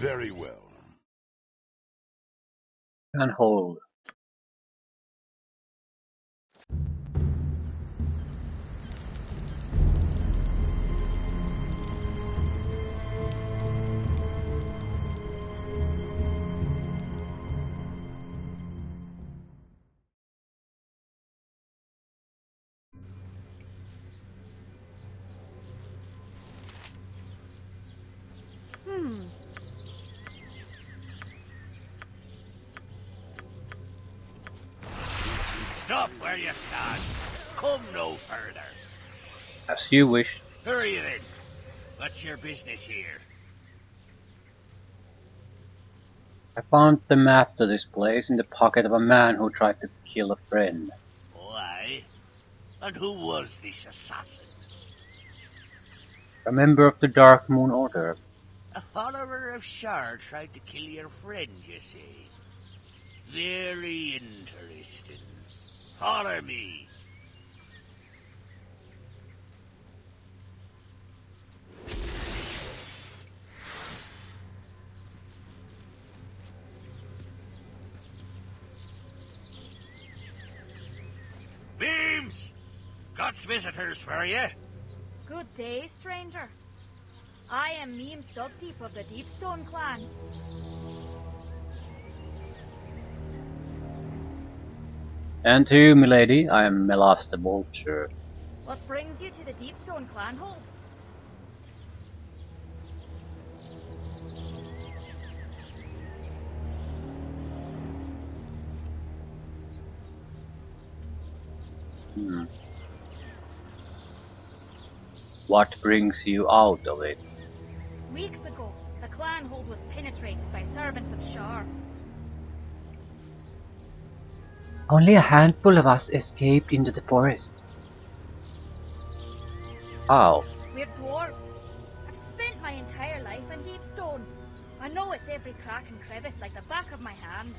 Very well. And hold. Stop where you stand. Come no further. As you wish. Hurry then. What's your business here? I found the map to this place in the pocket of a man who tried to kill a friend. Why? And who was this assassin? A member of the Dark Moon Order. A follower of Shar tried to kill your friend, you say? Very interesting. Follow me. Beams! God's visitors for you. Good day, stranger. I am Meems Dugdeep of the Deepstone clan. And to you, milady, I am Melas the Vulture. What brings you to the Deepstone clan hold? What brings you out of it? Weeks ago, the clan hold was penetrated by servants of Shar. Only a handful of us escaped into the forest. How? We're dwarves. I've spent my entire life in Deepstone. I know it's every crack and crevice like the back of my hand.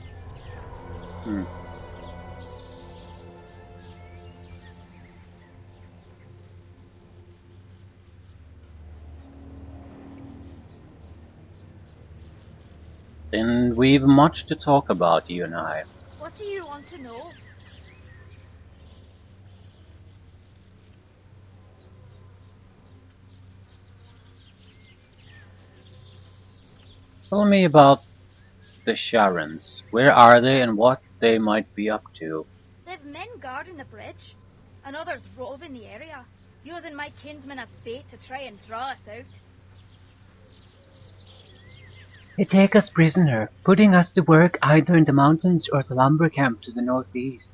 Then we've much to talk about, you and I. What do you want to know? Tell me about the Sharons. Where are they and what they might be up to? They've men guarding the bridge, and others roving the area, using my kinsmen as bait to try and draw us out. They take us prisoner, putting us to work either in the mountains or the lumber camp to the northeast.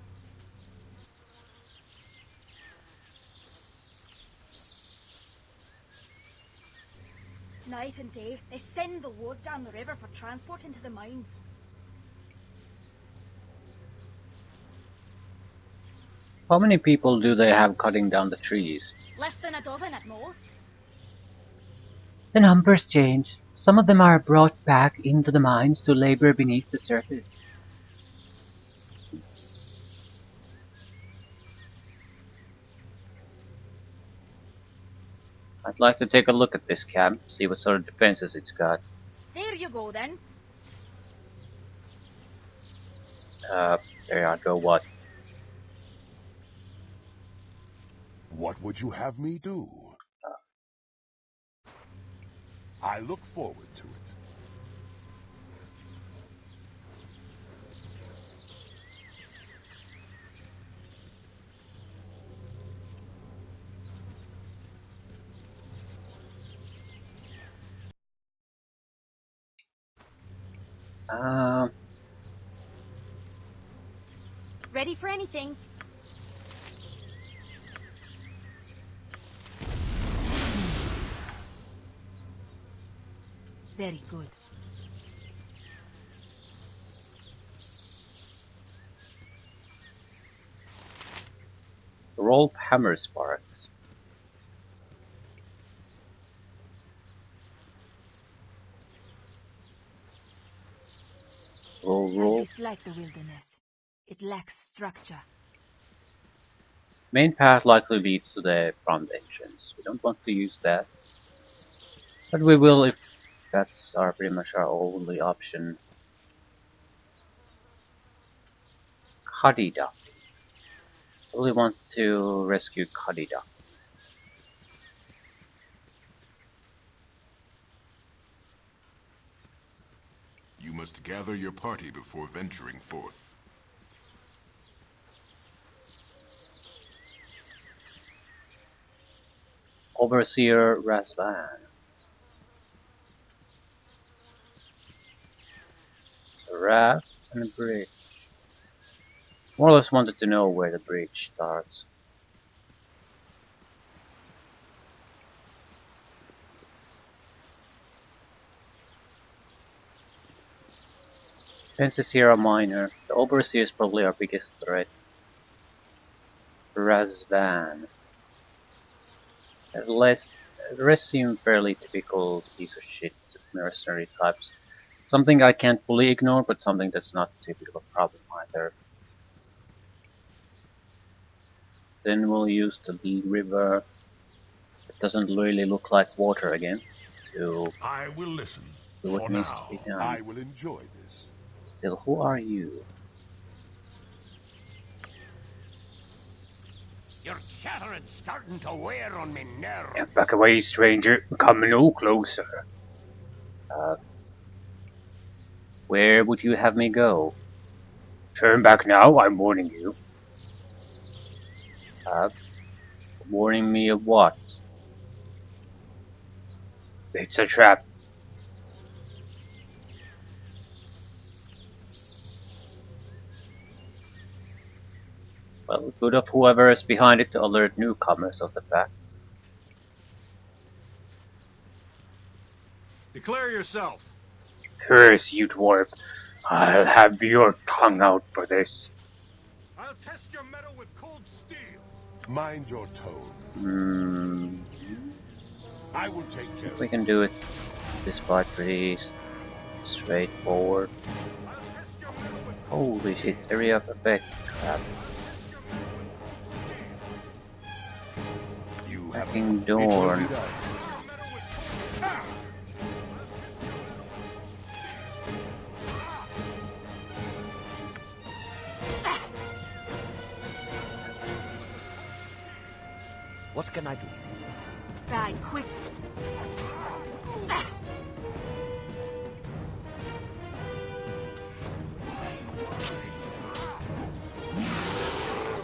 Night and day, they send the wood down the river for transport into the mine. How many people do they have cutting down the trees? Less than a dozen at most. The numbers change. Some of them are brought back into the mines to labor beneath the surface. I'd like to take a look at this camp, see what sort of defenses it's got. There you go then. There I go, what? What would you have me do? I look forward to it. Ready for anything? Very good. Roll hammer sparks. I Roll. dislike the wilderness. It lacks structure. Main path likely leads to the front entrance. We don't want to use that. But we will if That's our pretty much our only option. Khadida. I really want to rescue Khadida. You must gather your party before venturing forth. Overseer Rasaad. A raft and a bridge. More or less wanted to know where the bridge starts. Fences here are minor. The Overseer is probably our biggest threat. Razvan. The rest seem fairly typical piece of shit mercenary types. Something I can't fully ignore, but something that's not too big of a problem either. Then we'll use the Lee River. It doesn't really look like water again. To I will listen. do what For needs to now, be done. I will enjoy this. Still, who are you? Your chattering's starting to wear on me nerves. Yeah, back away, stranger. Come no closer. Where would you have me go? Turn back now, I'm warning you. Warning me of what? It's a trap. Well, good of whoever is behind it to alert newcomers of the fact. Declare yourself. Curse you, dwarf. I'll have your tongue out for this. I'll test your metal with cold steel. Mind your tone. I will take care. We can do it. This part pretty straightforward. Holy shit, area of effect. Crap. You have Fucking Dorn. What can I do? Die, quick.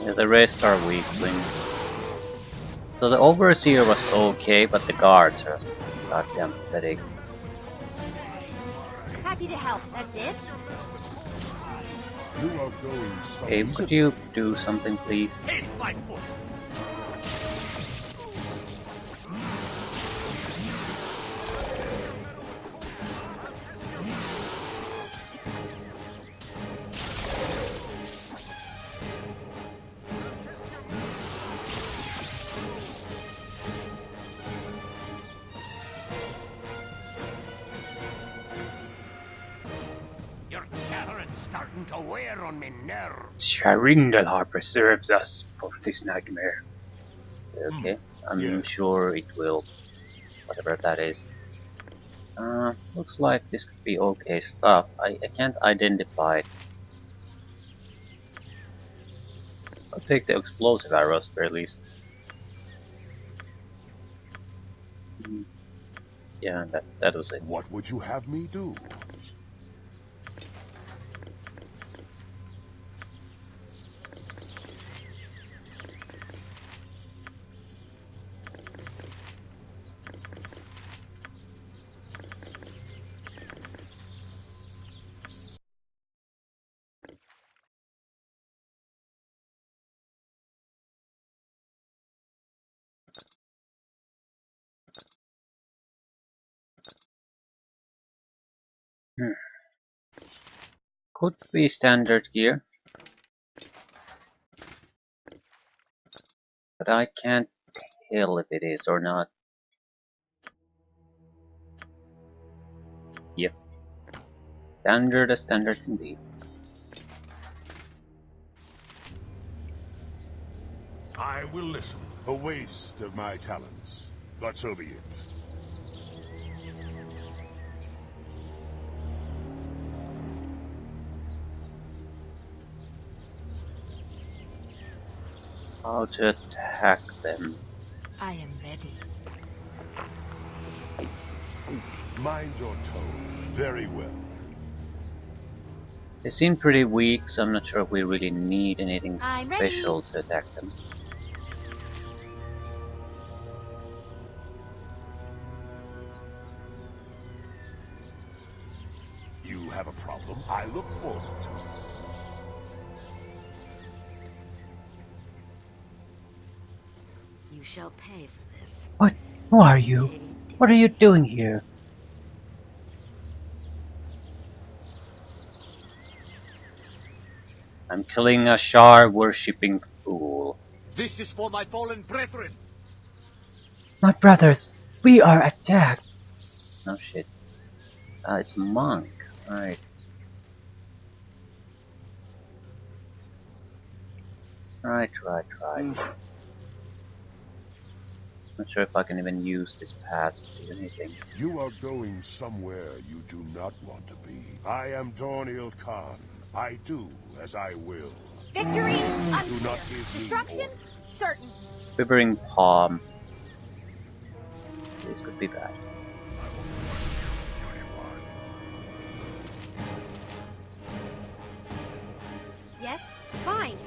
Yeah, the rest are weaklings. So the Overseer was okay, but the guards are goddamn pathetic. Happy to help, that's it? You are going Hey, could you do something, please? Taste my foot! Starting to wear on me nerves. Sharindalar preserves us from this nightmare. Okay, I'm Yes. sure it will. Whatever that is. Looks like this could be okay stuff. I can't identify it. I'll take the explosive arrows for at least. Yeah, that was it. What would you have me do? Could be standard gear. But I can't tell if it is or not. Yep. Standard as standard can be. I will listen. A waste of my talents, but so be it. How to attack them. I am ready. Mind your tone. Very well. They seem pretty weak, so I'm not sure if we really need anything I'm special to attack them. You have a problem? I look forward to it. You shall pay for this. What? Who are you? What are you doing here? I'm killing a Shar worshipping fool. This is for my fallen brethren. My brothers, we are attacked. No shit. It's a monk. Right. Right. Not sure if I can even use this path to do anything. You are going somewhere you do not want to be. I am Dorniel Khan. I do as I will. Victory! Do Unclear. not give me Destruction? orders. Certain. Quivering palm. This could be bad. Yes? Fine.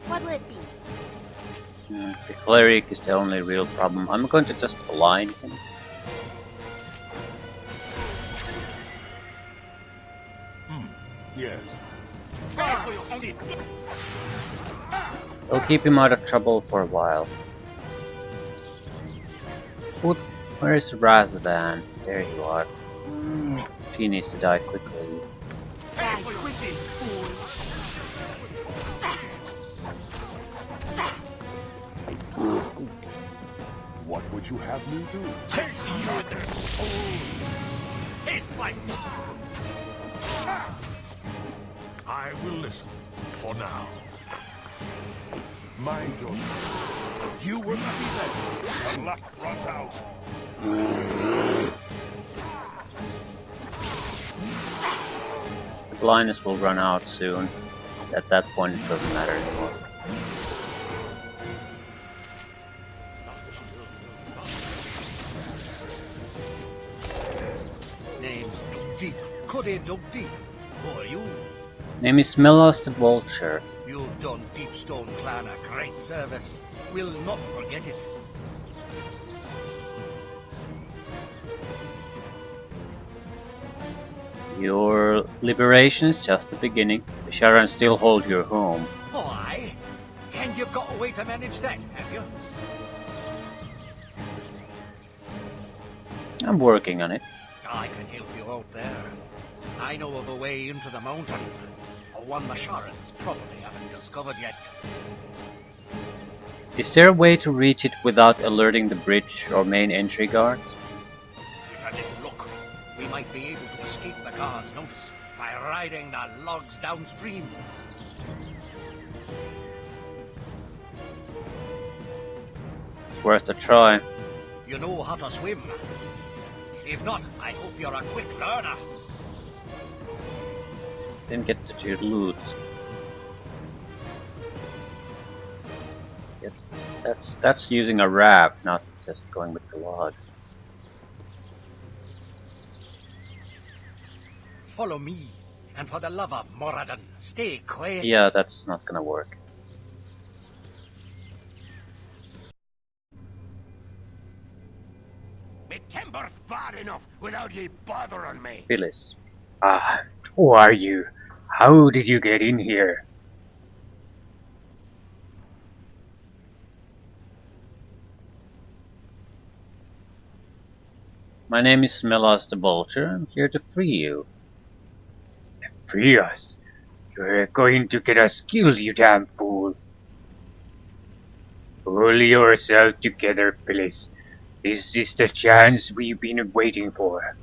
What'll it be? The cleric is the only real problem. I'm going to just blind him. Yes. It'll keep him out of trouble for a while. Where is Rasaad? There you are. She needs to die quickly. Die quickly, fool. What would you have me do? Taste you in their soul. Taste my I will listen. For now. Mind your tone. You will not be led. The luck runs out. The blindness will run out soon. At that point it doesn't matter anymore. name's dug deep. Could he dug deep? Who are you? Name is Melas the Vulture. You've done Deepstone Clan a great service. We'll not forget it. Your liberation is just the beginning. The Sharan still hold your home. Oh, aye. And you've got a way to manage that, have you? I'm working on it. I can help you out there. I know of a way into the mountain. One the Sharans probably haven't discovered yet. Is there a way to reach it without alerting the bridge or main entry guards? With a little luck, we might be able to escape the guards' notice by riding the logs downstream. It's worth a try. You know how to swim. If not, I hope you're a quick learner. Didn't get to do loot. Yet that's using a raft, not just going with the logs. Follow me, and for the love of Moradin, stay quiet. Yeah, that's not gonna work. Me timber's bad enough without ye bothering me. Phyllis. Ah, who are you? How did you get in here? My name is Melas the Vulture. I'm here to free you. Free us? You're going to get us killed, you damn fool. Pull yourself together, Phyllis. This is the chance we've been waiting for.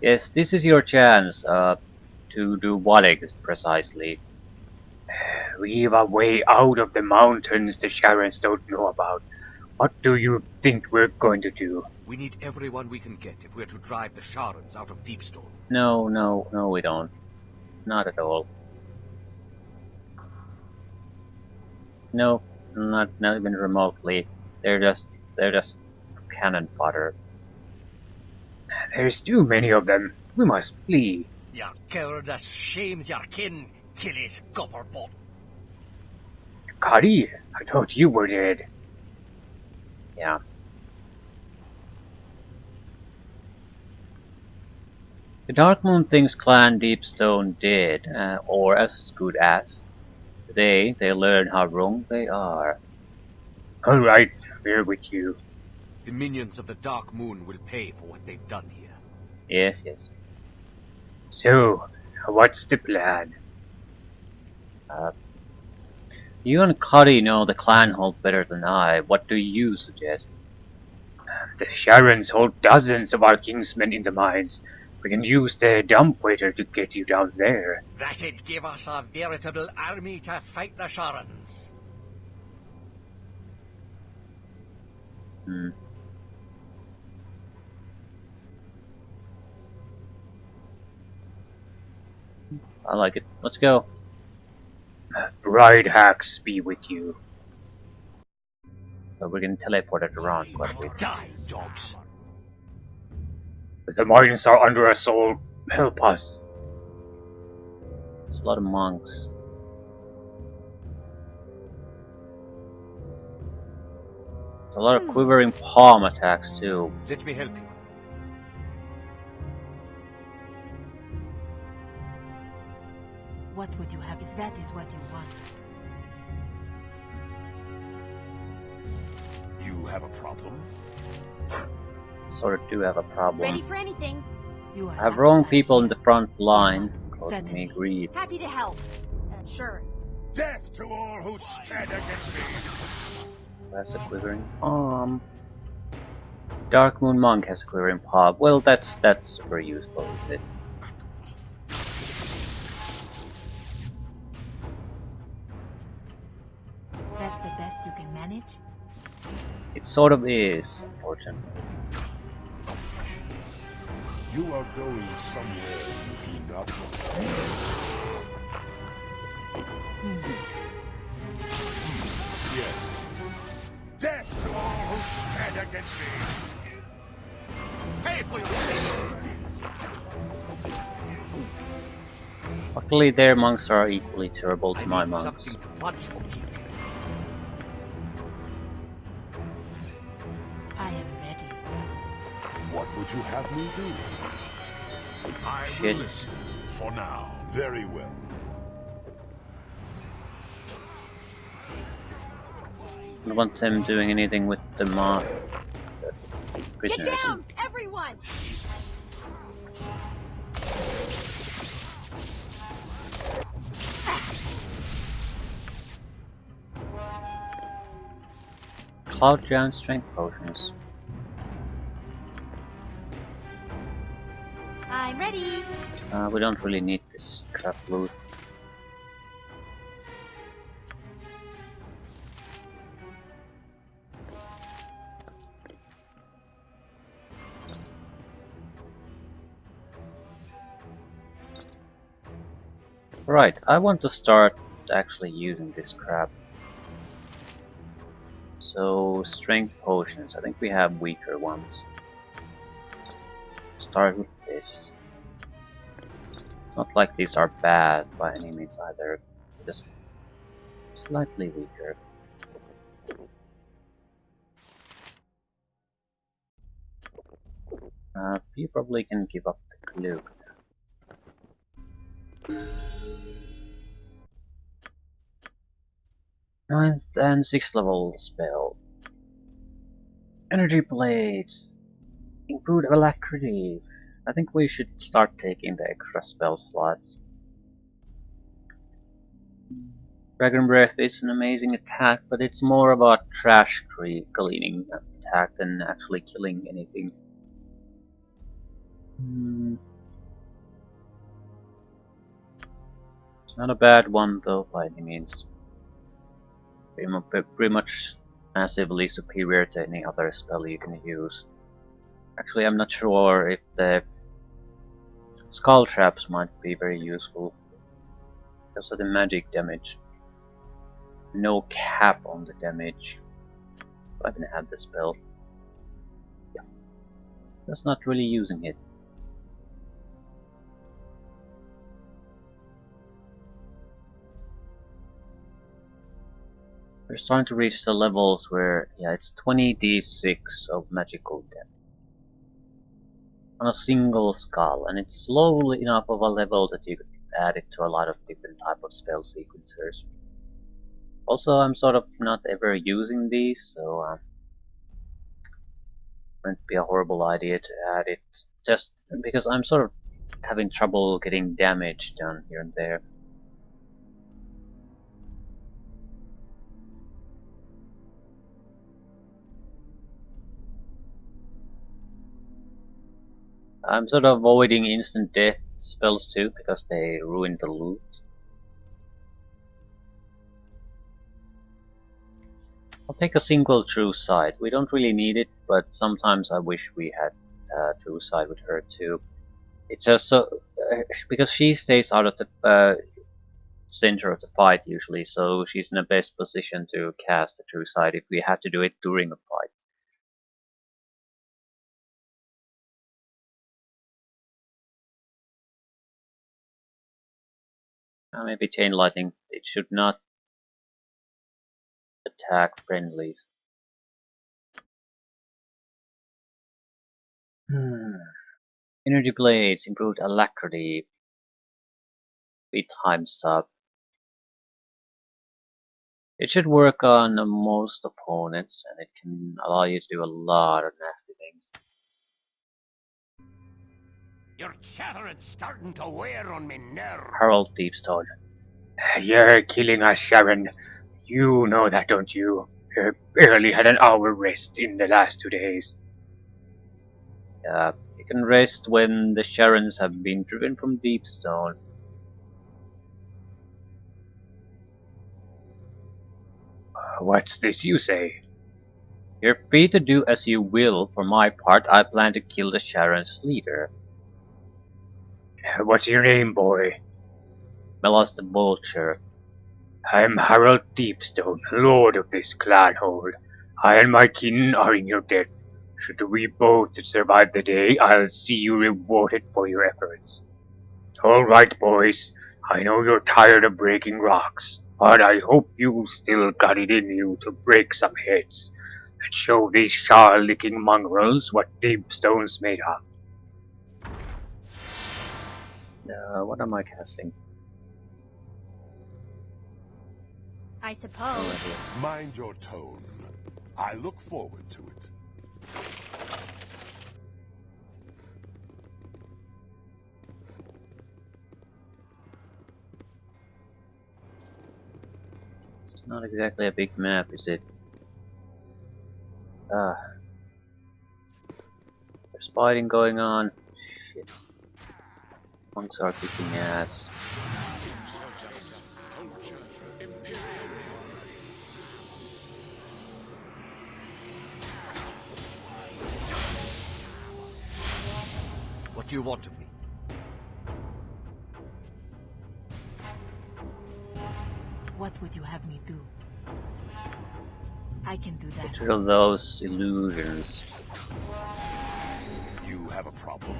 Yes, this is your chance, to do what precisely? We've a way out of the mountains the Sharans don't know about. What do you think we're going to do? We need everyone we can get if we're to drive the Sharans out of Deepstone. No, no, no, we don't. Not at all. No, not even remotely. They're just cannon fodder. There's too many of them. We must flee. Your cowardice shames your kin, Killy's copperbot. Kari, I thought you were dead. Yeah. The Darkmoon thinks Clan Deepstone did, or as good as. Today, they learn how wrong they are. Alright, we're with you. The minions of the Dark Moon will pay for what they've done here. Yes, yes. So, what's the plan? You and Cuddy know the clan hold better than I. What do you suggest? The Sharans hold dozens of our kingsmen in the mines. We can use the dumbwaiter to get you down there. That'd give us a veritable army to fight the Sharans. I like it. Let's go. Bride hacks be with you. But we can teleport it around quite a bit. Die, dogs. The mines are under assault. Help us. There's a lot of monks. There's a lot of quivering palm attacks too. Let me help you. What would you have if that is what you want? You have a problem? Sort of do have a problem. Ready for anything. You are I have not wrong my people in friend. the front line. Causing Suddenly. me grief. Happy to help. Sure. Death to all who stand against me! Has a quivering palm. Darkmoon Monk has a quivering palm. Well, that's super useful, isn't it? That's the best you can manage? It sort of is, unfortunately. You are going somewhere you do not want. Yes. Death to all who stand against me! Pay for your sins! Luckily, their monks are equally terrible to my I need monks. something to punch or kill. I am ready. What would you have me do? I Shit. will listen for now. Very well. I don't want them doing anything with the Get prisoners. down, everyone! Cloud Giant strength potions. I'm ready. We don't really need this crap loot. Right, I want to start actually using this crap. So, strength potions, I think we have weaker ones. Start with this. It's not like these are bad by any means either, just slightly weaker. You probably can give up the cloak. Ninth and 6th level spell. Energy blades. Improved alacrity. I think we should start taking the extra spell slots. Dragon Breath is an amazing attack, but it's more about trash cleaning attack than actually killing anything. It's not a bad one though by any means. Pretty much massively superior to any other spell you can use. Actually, I'm not sure if the skull traps might be very useful because of the magic damage. No cap on the damage. I didn't have the spell. Yeah, that's not really using it. We're starting to reach the levels where, yeah, it's 20d6 of magical damage on a single skull, and it's slowly enough of a level that you could add it to a lot of different type of spell sequencers. Also, I'm sort of not ever using these, so it wouldn't be a horrible idea to add it, just because I'm sort of having trouble getting damage done here and there. I'm sort of avoiding instant death spells too, because they ruin the loot. I'll take a single true sight. We don't really need it, but sometimes I wish we had true sight with her too. It's just so because she stays out of the center of the fight usually, so she's in the best position to cast the true sight if we have to do it during a fight. Maybe chain lightning. It should not attack friendlies. Energy blades, improved alacrity, speed time stop. It should work on most opponents, and it can allow you to do a lot of nasty things. Your chattering's starting to wear on me nerves. Harold Deepstone. You're killing us, Sharon. You know that, don't you? You barely had an hour rest in the last 2 days. You can rest when the Sharons have been driven from Deepstone. What's this you say? You're free to do as you will. For my part, I plan to kill the Sharon's leader. What's your name, boy? Melas the Vulture. I'm Harold Deepstone, lord of this clanhold. I and my kin are in your debt. Should we both survive the day, I'll see you rewarded for your efforts. Alright, boys. I know you're tired of breaking rocks, but I hope you still got it in you to break some heads and show these char-licking mongrels what Deepstone's made of. What am I casting? I suppose. Mind your tone. I look forward to it. It's not exactly a big map, is it? There's fighting going on. Shit. Monks are kicking ass. What do you want of me? What would you have me do? I can do that. Get rid of those illusions. You have a problem?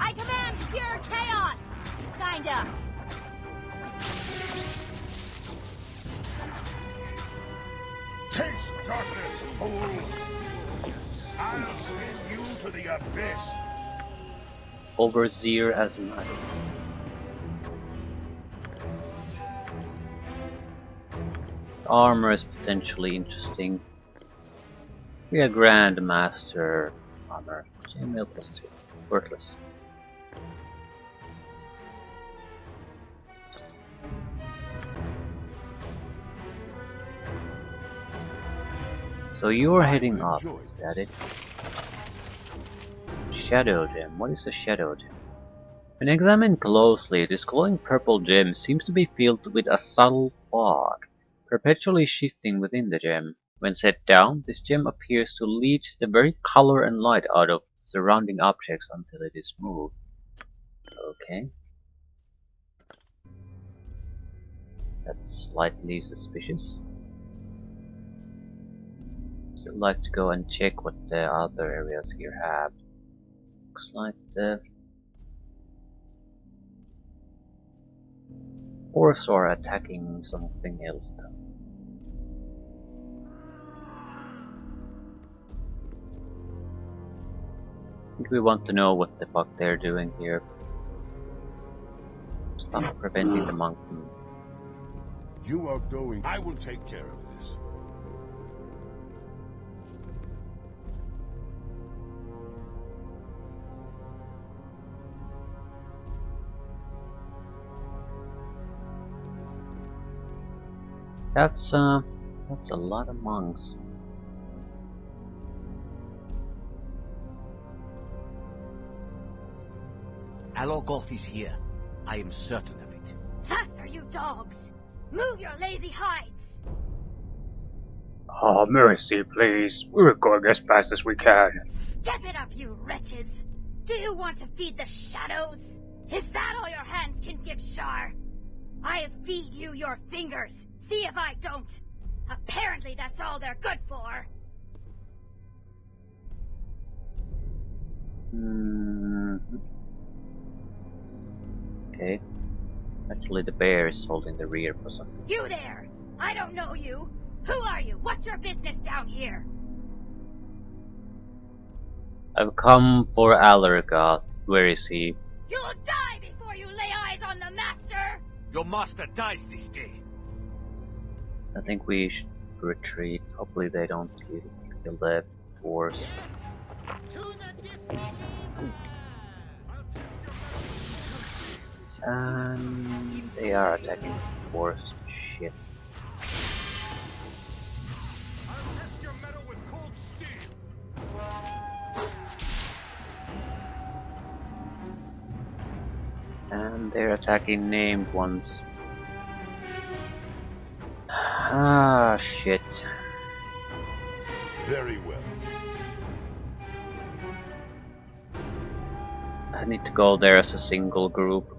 I command pure chaos! Kinda. Taste darkness, fool! I'll send you to the abyss! Overseer as mine. Armor is potentially interesting. We are Grandmaster armor. Chainmail +2. Worthless. So you're heading up, is that it? Shadow gem. What is a shadow gem? When examined closely, this glowing purple gem seems to be filled with a subtle fog, perpetually shifting within the gem. When set down, this gem appears to lead the very color and light out of surrounding objects until it is moved. Okay. That's slightly suspicious. Still like to go and check what the other areas here have. Looks like the Orcs are attacking something else though. I think we want to know what the fuck they're doing here. Stop preventing the monk from... You are going. I will take care of this. That's a lot of monks. Alogoth is here. I am certain of it. Faster, you dogs! Move your lazy hides! Oh, mercy, please. We're going as fast as we can. Step it up, you wretches! Do you want to feed the shadows? Is that all your hands can give Shar? I have feed you your fingers. See if I don't. Apparently that's all they're good for. Okay. Actually, the bear is holding the rear for some. You there! I don't know you. Who are you? What's your business down here? I've come for Alergoth. Where is he? You'll die before you lay eyes on the master! Your master dies this day. I think we should retreat. Hopefully they don't kill the dwarves. And they are attacking the dwarves. Shit. I'll test your metal with cold steel. And they're attacking named ones. Ah, shit. Very well. I need to go there as a single group.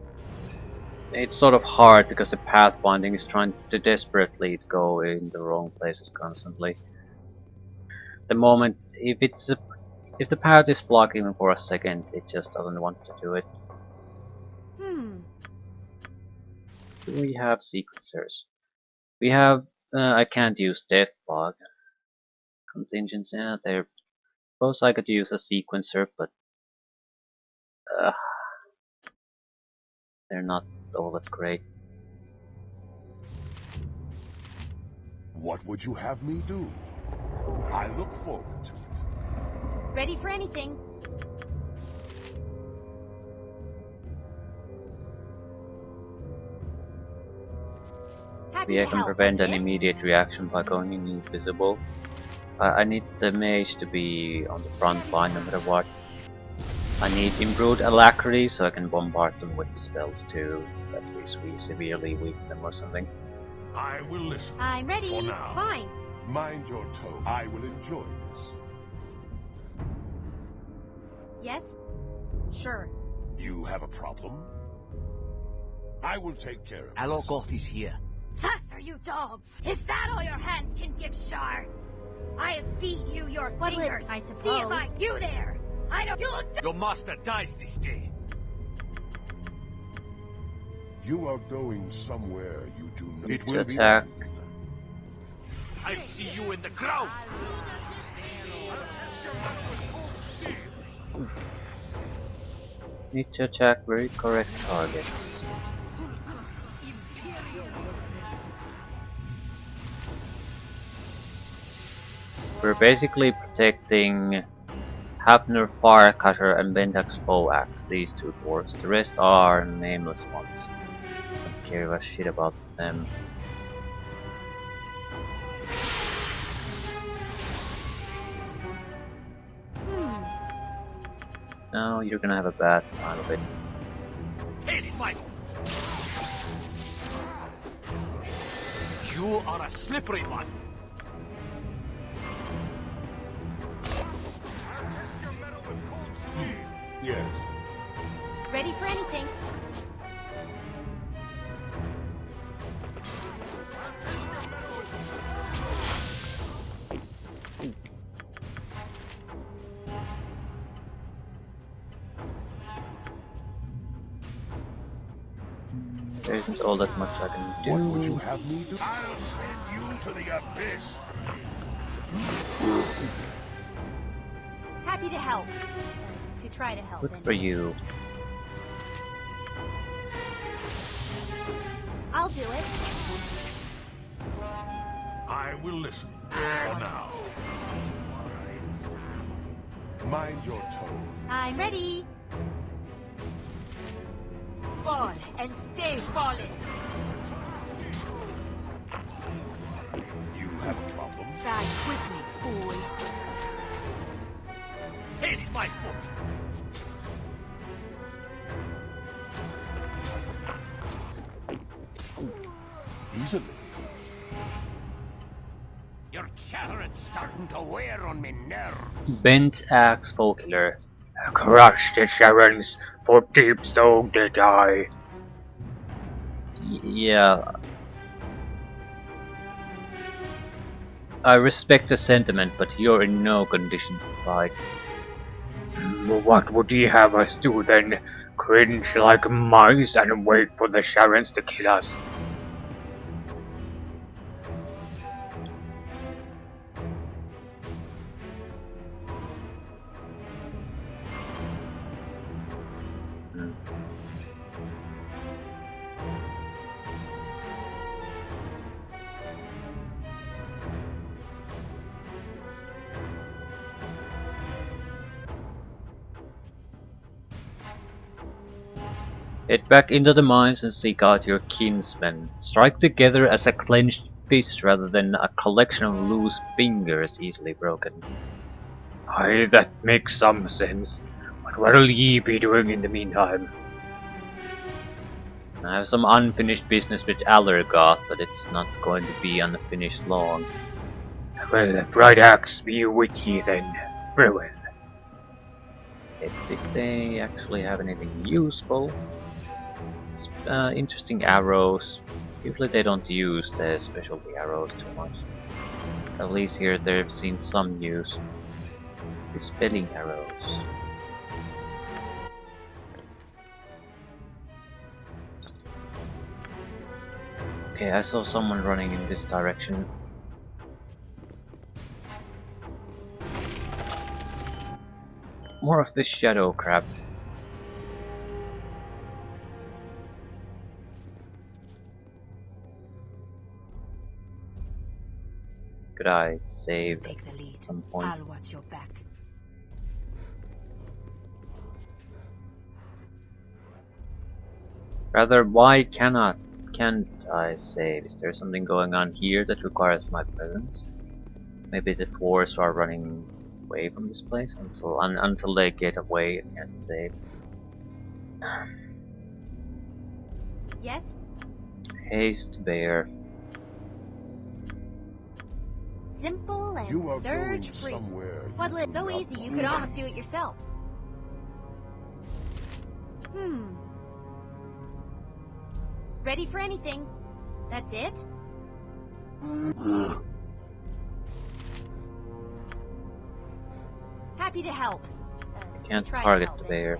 It's sort of hard because the pathfinding is trying to desperately go in the wrong places constantly. The moment, if the path is blocked even for a second, it just doesn't want to do it. Do we have sequencers? We have. I can't use death bug. Contingents, yeah, they're. Suppose I could use a sequencer, but they're not all that great. What would you have me do? I look forward to it. Ready for anything. Happy Maybe I to can help, prevent that's an it. immediate reaction by going invisible. I need the mage to be on the front line no matter what. I need improved alacrity so I can bombard them with spells too. At least we severely weaken them or something. I will listen. I'm ready. For now. Fine. Mind your tone. I will enjoy this. Yes? Sure. You have a problem? I will take care of it. Alogoth is here. Faster, you dogs! Is that all your hands can give Shar? I have feed you your What'll it- fingers. I See if suppose. you there! I don't. You'll die! Your master dies this day. You are going somewhere you do not. Need to attack. I'll see you in the ground. Need to attack very correct targets. We're basically protecting Hafner, Firecutter, and Bendax Boaxe, these two dwarves. The rest are nameless ones. Don't care a shit about them. No, you're gonna have a bad time of it. Taste my... You are a slippery one. Yes. Ready for anything. There isn't all that much I can do. What would you have me do? I'll send you to the abyss. Happy to help. To try to help. Good for you. I'll do it. I will listen for now. Mind your tone. I'm ready. Fall and stay falling. You have a problem? Die quickly, fool. Taste my foot! Easily. Your chattering's starting to wear on me nerves. Bent axe folkiller. Crush the Sharons, for deep so did I. Yeah. I respect the sentiment, but you're in no condition to fight. What would ye have us do then? Cringe like mice and wait for the Sharons to kill us? Head back into the mines and seek out your kinsmen. Strike together as a clenched fist rather than a collection of loose fingers easily broken. Aye, that makes some sense. But what'll ye be doing in the meantime? I have some unfinished business with Allergoth, but it's not going to be unfinished long. Well, bright axe be with ye then. Very well. Did they actually have anything useful? Interesting arrows. Usually they don't use the specialty arrows too much. At least here they've seen some use. Dispelling arrows. Okay, I saw someone running in this direction. More of this shadow crap. Could I save Take the lead. at some point? I'll watch your back. Rather, why can't I save? Is there something going on here that requires my presence? Maybe the dwarves are running away from this place until they get away. I can't save. Yes? Haste bear. Simple and You are going surge free. somewhere. Well, you it's do so not easy you want. could almost do it yourself. Ready for anything. That's it? Happy to help. I can't to try to target help the bear.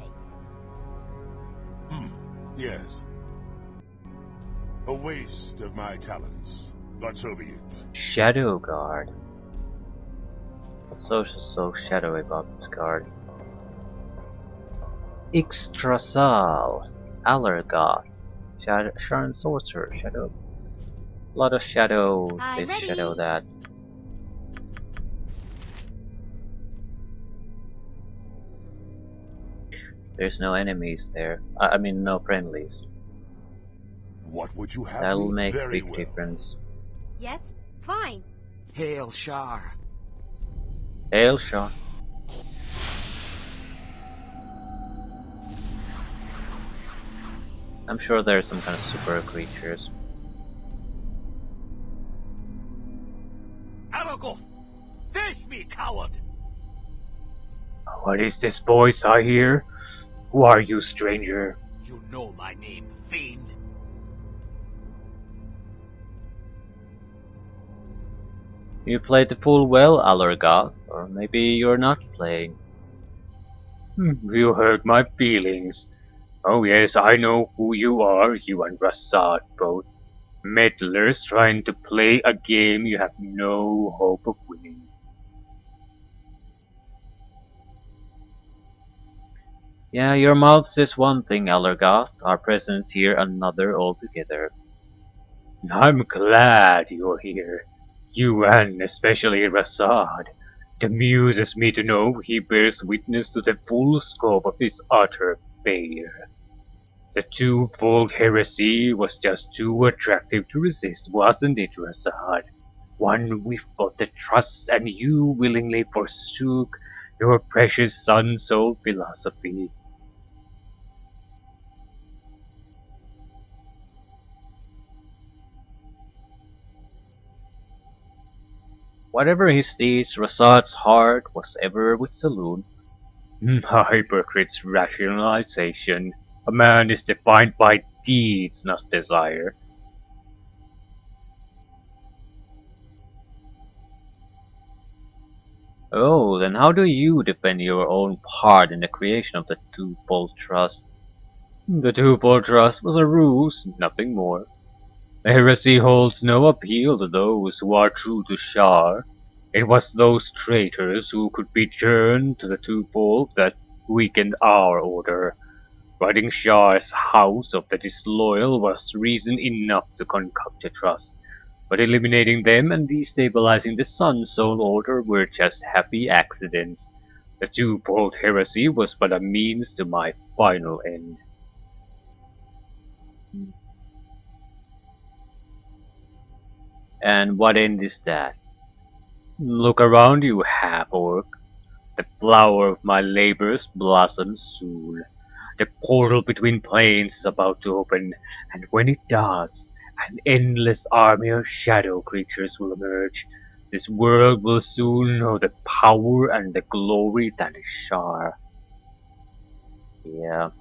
anyway. Yes. A waste of my talents, but so be it. Shadow guard. What's so shadowy about this card? Yggdrasil, Allergoth, Sharon Sorcerer, Shadow. A lot of shadow I'm this, ready. shadow that. There's no enemies there. I mean, no friendlies. What would you have That'll me? make Very big well. difference. Yes? Fine. Hail Shar. Hail shot. I'm sure there's some kind of super creatures. Alago! Face me, coward! What is this voice I hear? Who are you, stranger? You know my name, fiend. You played the fool well, Allergoth, or maybe you're not playing. You hurt my feelings. Oh yes, I know who you are, you and Rasaad both. Meddlers trying to play a game you have no hope of winning. Yeah, your mouth says one thing, Allergoth, our presence here another altogether. I'm glad you're here. You and especially Rasaad. It amuses me to know he bears witness to the full scope of his utter failure. The twofold heresy was just too attractive to resist, wasn't it, Rasaad? One whiff of the trust and you willingly forsook your precious sun-soul philosophy. Whatever his deeds, Rasaad's heart was ever with Saloon. A hypocrite's rationalization. A man is defined by deeds, not desire. Oh, then how do you defend your own part in the creation of the twofold trust? The twofold trust was a ruse, nothing more. The heresy holds no appeal to those who are true to Shar. It was those traitors who could be turned to the twofold that weakened our order. Ridding Shar's house of the disloyal was reason enough to concoct a trust, but eliminating them and destabilizing the Sun Soul Order were just happy accidents. The twofold heresy was but a means to my final end. And what end is that? Look around you, half-orc. The flower of my labors blossoms soon. The portal between planes is about to open, and when it does, an endless army of shadow creatures will emerge. This world will soon know the power and the glory that is Shar. Yeah.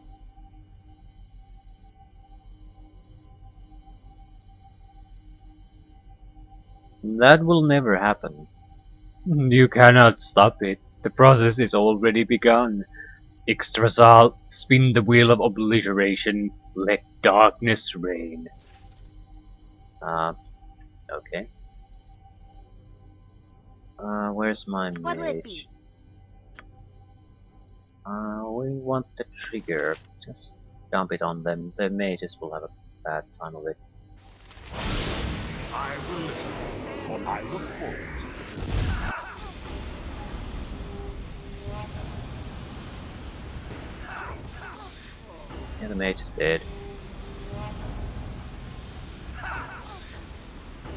That will never happen. You cannot stop it. The process is already begun. Yggdrasil, spin the wheel of obliteration. Let darkness reign. Okay. Where's my What'll it be? mage? We want the trigger. Just dump it on them. The mages will have a bad time of it. I will listen, for I look forward. Yeah, the mage is dead.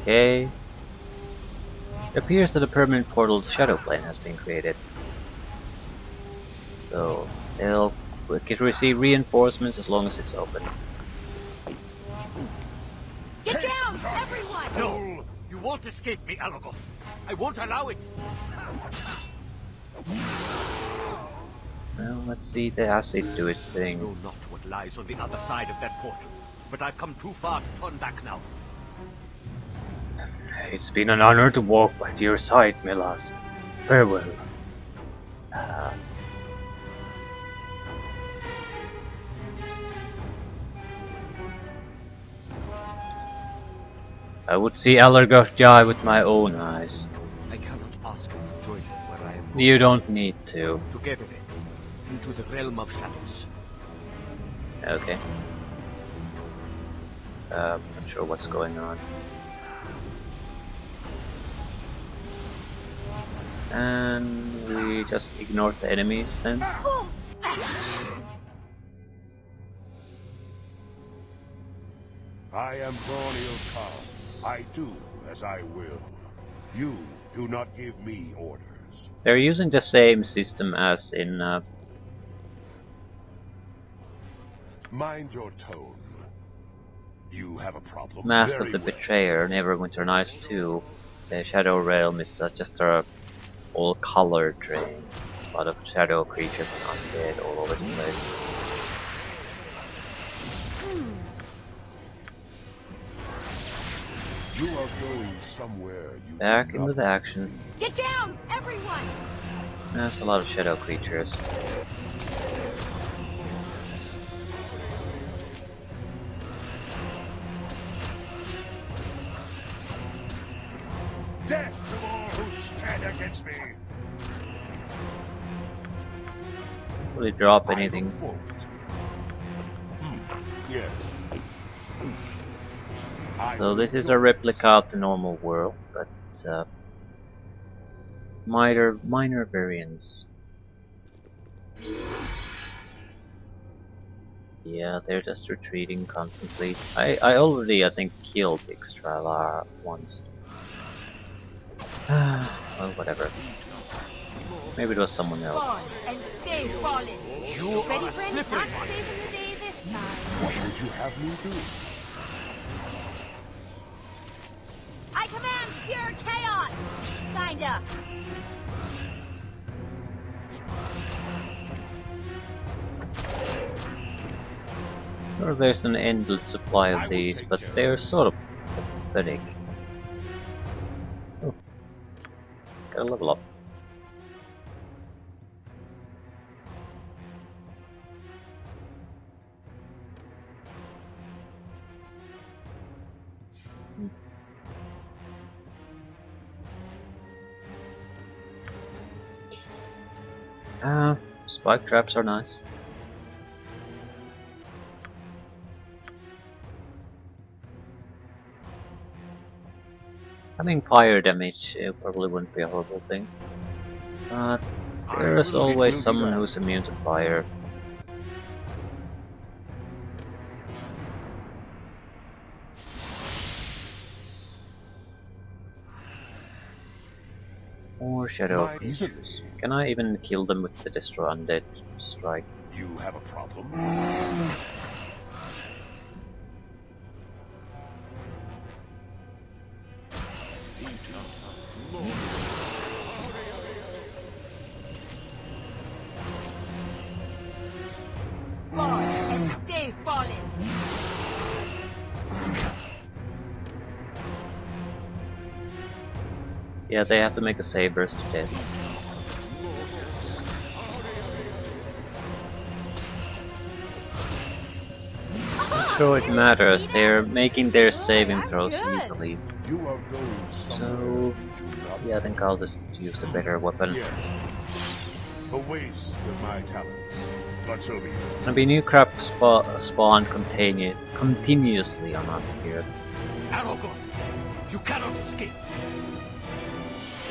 Okay. It appears that a permanent portal to Shadow Plane has been created. So, they'll receive reinforcements as long as it's open. Get down, everyone! No! You won't escape me, Allergoth. I won't allow it. Well, let's see the acid do its I thing. know not what lies on the other side of that portal, but I've come too far to turn back now. It's been an honor to walk by your side, Milas. Farewell. I would see Allergoth die with my own eyes. I cannot ask you to join me where I am. You don't need to. Together then, into the realm of shadows. Okay. Not sure what's going on. And we just ignored the enemies then. I am Thorniel Khan. I do as I will. You do not give me orders. They're using the same system as in Mind your tone. You have a problem. Mask Very of the well. Betrayer, Neverwinter Nights 2. The Shadow Realm is just a all color drain. A lot of shadow creatures and undead all over the place. You are going somewhere you Back do into not the action. Get down, everyone! There's a lot of shadow creatures. Death to all who stand against me. Will it drop I look anything? forward to it. Yes. I So will this is a enjoy replica of the normal world, but minor variants. Yeah, they're just retreating constantly. I already, I think, killed Extralar once. Well, whatever. Maybe it was someone else. Fall and stay fallen. You Ready, are a friends? slippery Not one. saving the day this time. What would you have me do? I command pure chaos! Kinda. Or there's an endless supply I of will these, take but care of they're this. sort of pathetic. Oh. Gotta level up. Spike traps are nice. Having fire damage probably wouldn't be a horrible thing. But there is always someone who's immune to fire. More shadow My creatures. easily. Can I even kill them with the Destroy Undead strike? You have a problem? Fall and stay fallen. Yeah, they have to make a save burst to death. Not sure it matters, they're making their saving throws easily. You are going somewhere So, you do not. yeah, I think I'll just use the better weapon. Yes. A waste of my talents. But so be it. Gonna be new crap spawned continuously on us here. Arrogant, you cannot escape.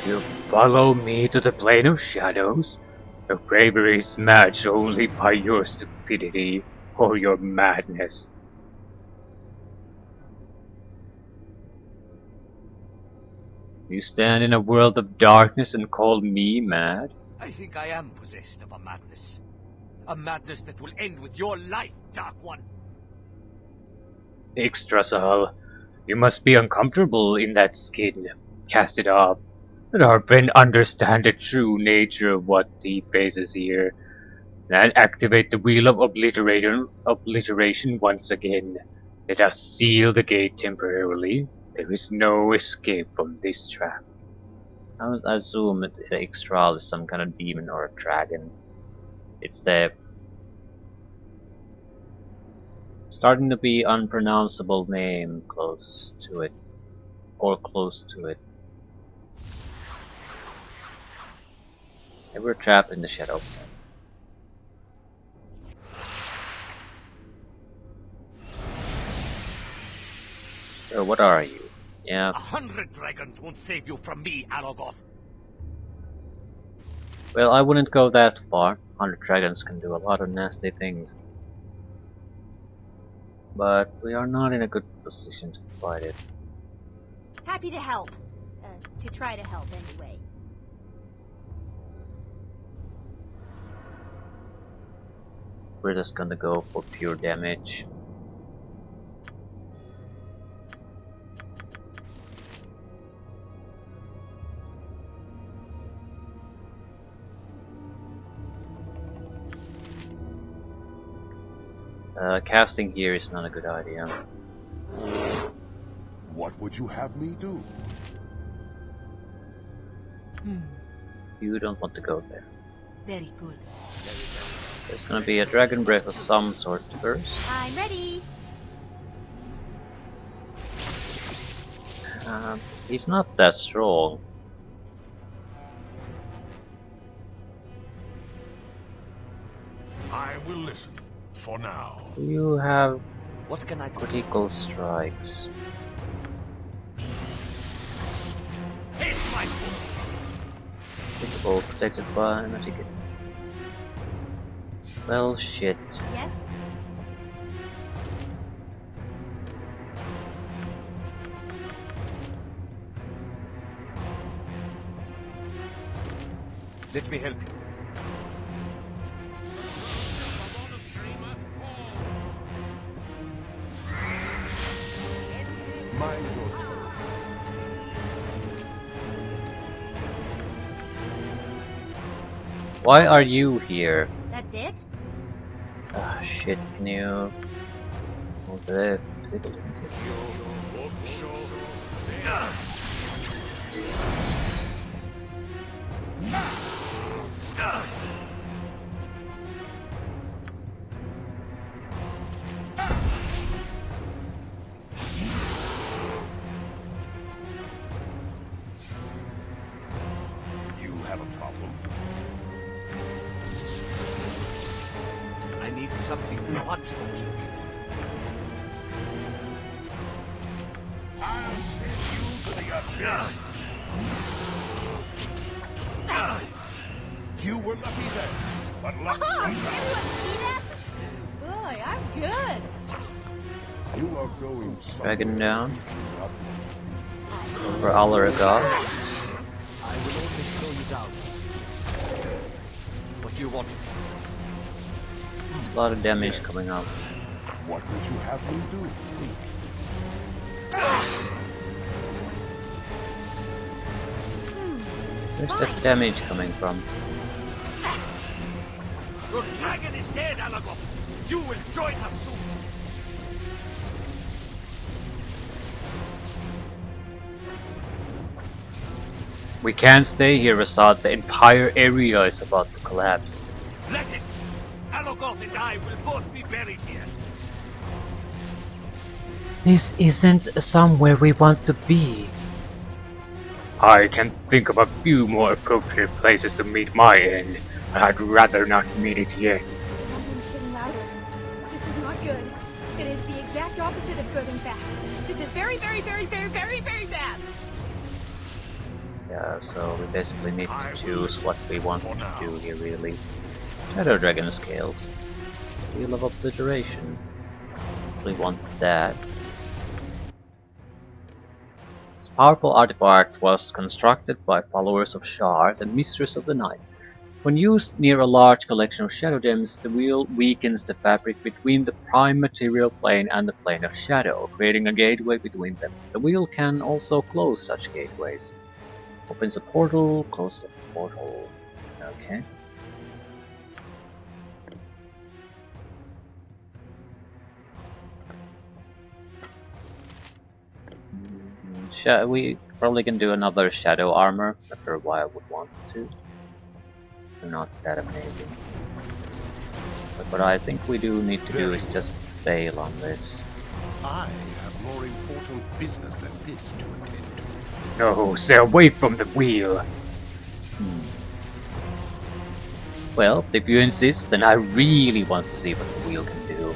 You follow me to the plane of shadows? Your bravery is matched only by your stupidity or your madness. You stand in a world of darkness and call me mad? I think I am possessed of a madness. A madness that will end with your life, Dark One. Yggdrasil, you must be uncomfortable in that skin. Cast it off. Let our friend understand the true nature of what deep faces here. And activate the wheel of obliteration once again. Let us seal the gate temporarily. There is no escape from this trap. I assume that Yggdrasil is some kind of demon or a dragon. It's the starting to be unpronounceable name close to it. Or close to it. And we're trapped in the shadow. So what are you? Yeah, 100 dragons won't save you from me, Arrogant. well, I wouldn't go that far. 100 dragons can do a lot of nasty things. But we are not in a good position to fight it. Happy to help. To try to help anyway. We're just gonna go for pure damage. Casting here is not a good idea. What What would you have me do? You don't want to go there. Very good. There's gonna be a dragon breath of some sort first. I'm ready. He's not that strong. I will listen for now. You have What can I do? critical strikes. Taste my foot! Visible, protected by magic. Well, shit. Yes? Let me help you. Mind your tone. Why are you here? That's it? Ah, shit, can you... Move the critical defenses? You have a problem. I need something to watch on. I'll send you to the abyss. You were lucky then, but luck Oh, comes did out. anyone see that? Boy, I'm good. You are going somewhere. Dragon down. Up. For Alaragog. I will only slow you down. What do you want? There's a lot of damage coming up. What would you have me do? Where's that damage coming from? Your dragon is dead, Alagop. You will join us soon. We can't stay here, Rasaad. The entire area is about to collapse. Let it. Alagop and I will both be buried here. This isn't somewhere we want to be. I can think of a few more appropriate places to meet my end, but I'd rather not meet it yet. Something's getting louder. This is not good. It is the exact opposite of good, in fact. This is very, very, very, very, very, very bad. Yeah, so we basically need to choose what we want to do here, really. Shadow Dragon Scales. Wheel of Obliteration. We want that. This powerful artifact was constructed by followers of Shard and Mistress of the Night. When used near a large collection of shadow gems, the wheel weakens the fabric between the prime material plane and the plane of shadow, creating a gateway between them. The wheel can also close such gateways. Opens a portal, closes a portal. Okay. We probably can do another shadow armor. Not sure why I would want to. They're not that amazing. But what I think we do need to do is just fail on this. I have more important business than this to attend to. No, stay away from the wheel! Well, if you insist, then I really want to see what the wheel can do.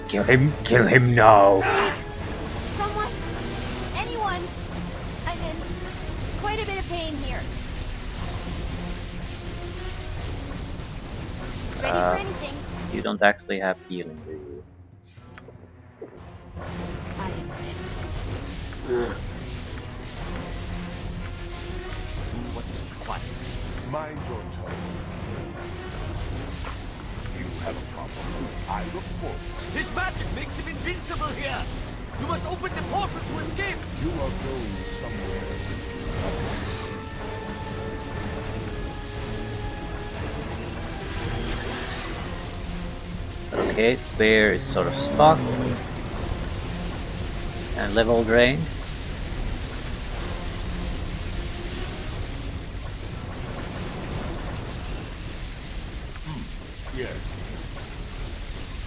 Kill him now! Someone, anyone. I'm in quite a bit of pain here. Ready for anything? You don't actually have healing, do you? I am ready. What is required? Mind your tone. You have a problem. I look forward. His magic makes him invincible here. You must open the portal to escape. You are going somewhere. Okay, Bear is sort of stuck. And level drain.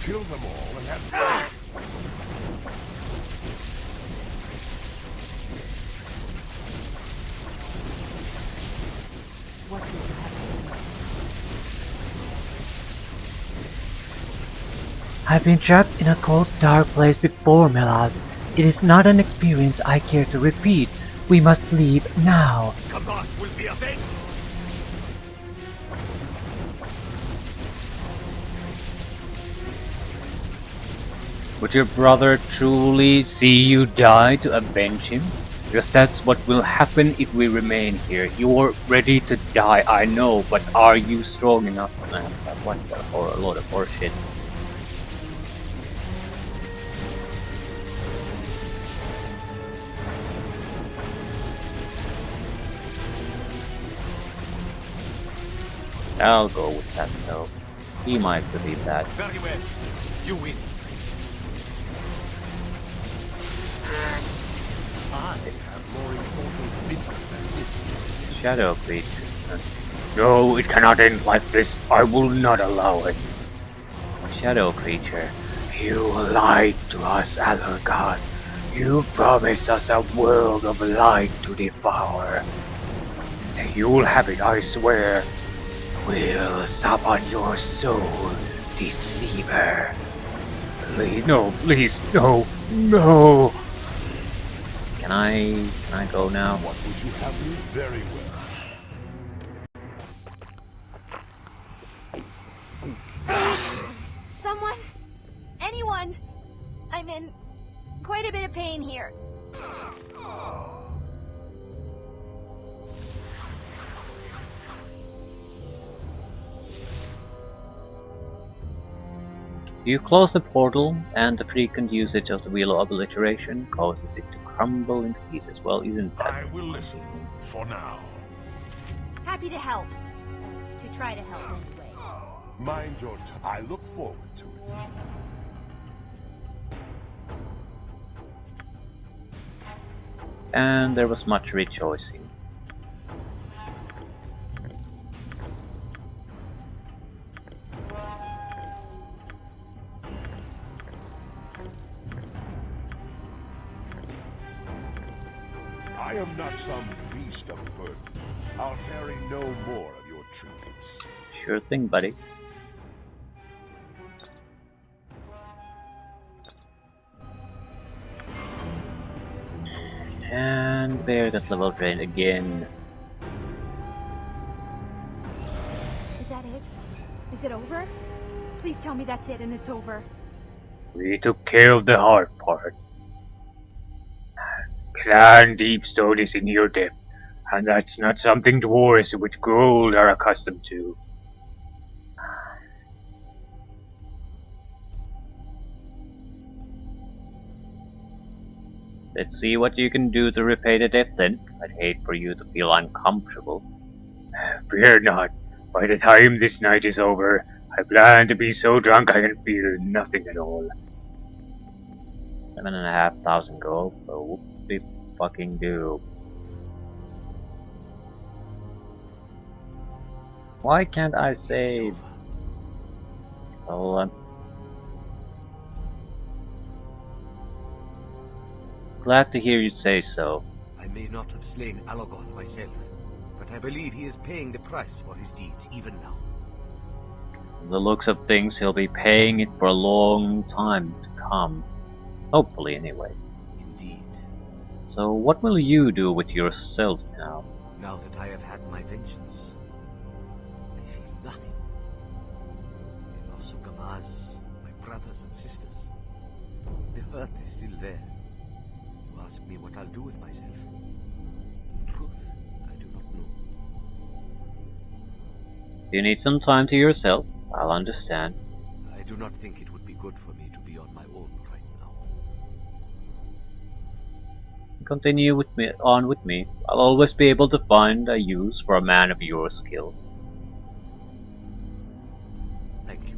kill them all and have... What would you have me do? I've been trapped in a cold, dark place before, Melas. It is not an experience I care to repeat. We must leave now. Kamass will be avenged! Would your brother truly see you die to avenge him? Because that's what will happen if we remain here. You're ready to die, I know, but are you strong enough? Man, what the or a lot of horseshit. I'll go with that though. He might believe that. Very well. You win. I have more important business than this. Shadow creature. No, it cannot end like this. I will not allow it. Shadow creature. You lied to us, Alorgard. You promised us a world of light to devour. You'll have it, I swear. We'll stop on your soul, deceiver. Please, no, please, no, no. Can I go now? What would you have me? Very well. Someone? Anyone? I'm in quite a bit of pain here. You close the portal, and the frequent usage of the Wheel of Obliteration causes it to crumble into pieces. Well, isn't that... I will listen for now. Happy to help. To try to help anyway. Mind your I look forward to it. And there was much rejoicing. I am not some beast of burden. I'll carry no more of your trinkets. Sure thing, buddy. And Bear got level drained again. Is that it? Is it over? Please tell me that's it and it's over. We took care of the hard part. Clan Deepstone is in your debt, and that's not something dwarves with gold are accustomed to. Let's see what you can do to repay the debt then. I'd hate for you to feel uncomfortable. Fear not. By the time this night is over, I plan to be so drunk I can feel nothing at all. 7,500 gold. So whoopie fucking do. Why can't I save? Well, glad to hear you say so. I may not have slain Alogoth myself, but I believe he is paying the price for his deeds even now. From the looks of things, he'll be paying it for a long time to come. Hopefully, anyway. Indeed. So, what will you do with yourself now? Now that I have had my vengeance, I feel nothing. The loss of Gamaz, my brothers and sisters, the hurt is still there. You ask me what I'll do with myself. In truth, I do not know. You need some time to yourself. I'll understand. I do not think it would be good for me to be on my own right now. Continue with me, on with me. I'll always be able to find a use for a man of your skills. Thank you.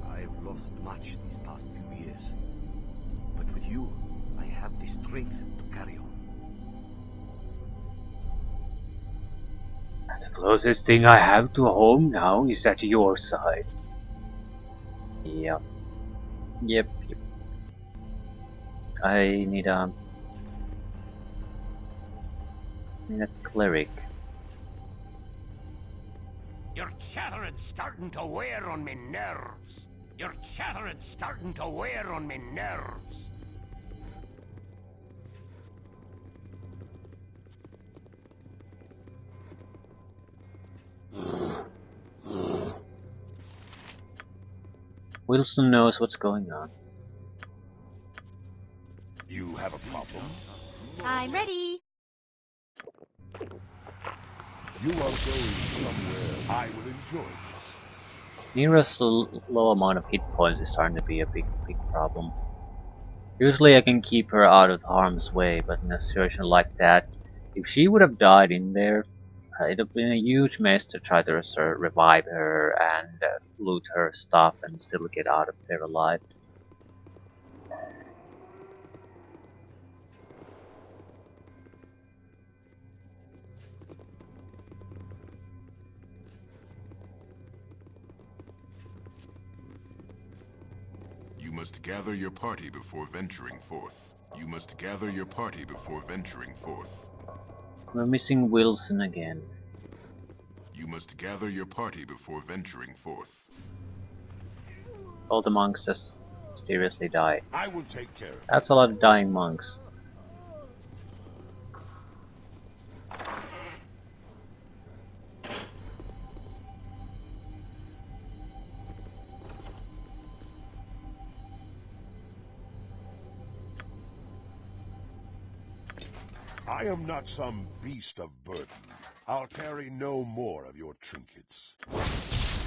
I've lost much these past few years. But with you, I have the strength to carry on. And the closest thing I have to home now is at your side. Yep. Yep. I need a cleric. Your chattering's starting to wear on me nerves. Your chattering's starting to wear on me nerves. Wilson knows what's going on. You have a problem? I'm ready. You are going somewhere I will enjoy this. Mira's low amount of hit points is starting to be a big problem. Usually I can keep her out of harm's way, but in a situation like that, if she would have died in there, it would have been a huge mess to try to revive her and loot her stuff and still get out of there alive. You must gather your party before venturing forth. You must gather your party before venturing forth. We're missing Wilson again. You must gather your party before venturing forth. All the monks just mysteriously die. I will take care of That's a lot of dying monks. I am not some beast of burden. I'll carry no more of your trinkets.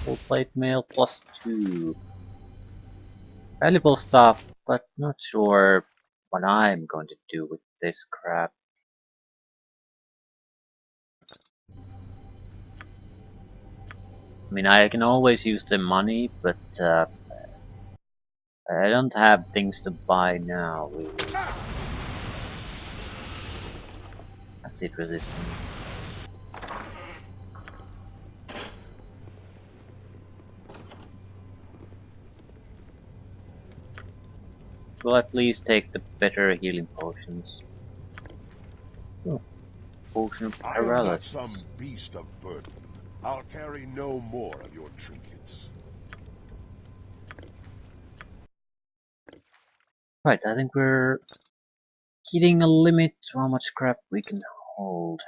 Full plate mail +2. Valuable stuff, but not sure what I'm going to do with this crap. I mean, I can always use the money, but I don't have things to buy now, really. Acid resistance. We'll at least take the better healing potions. Oh, potion of I am not paralysis. some beast of burden. I'll carry no more of your trinkets. Right, I think we're hitting a limit to how much crap we can hold.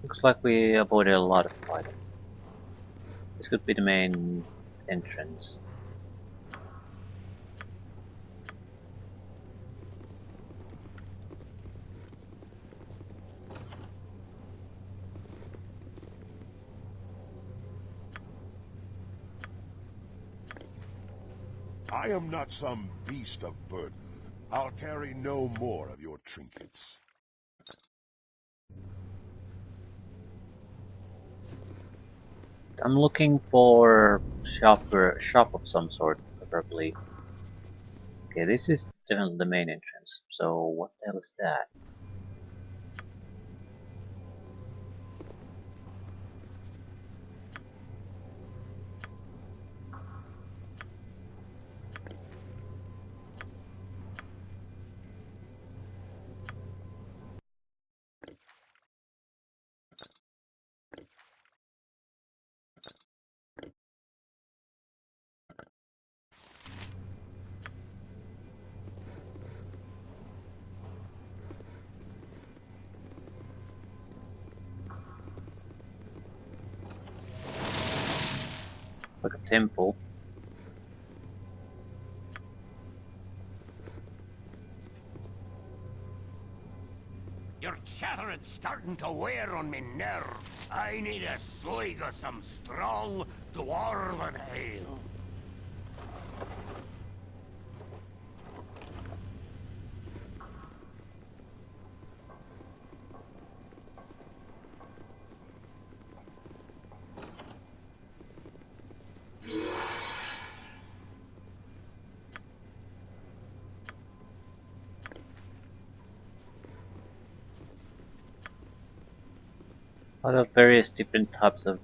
Looks like we avoided a lot of fighting. This could be the main entrance. I am not some beast of burden. I'll carry no more of your trinkets. I'm looking for shop of some sort, preferably. Okay, this is definitely the main entrance. So what the hell is that? Like a temple. Your chattering's starting to wear on me nerves. I need a swig of some strong dwarven ale. lot of various different types of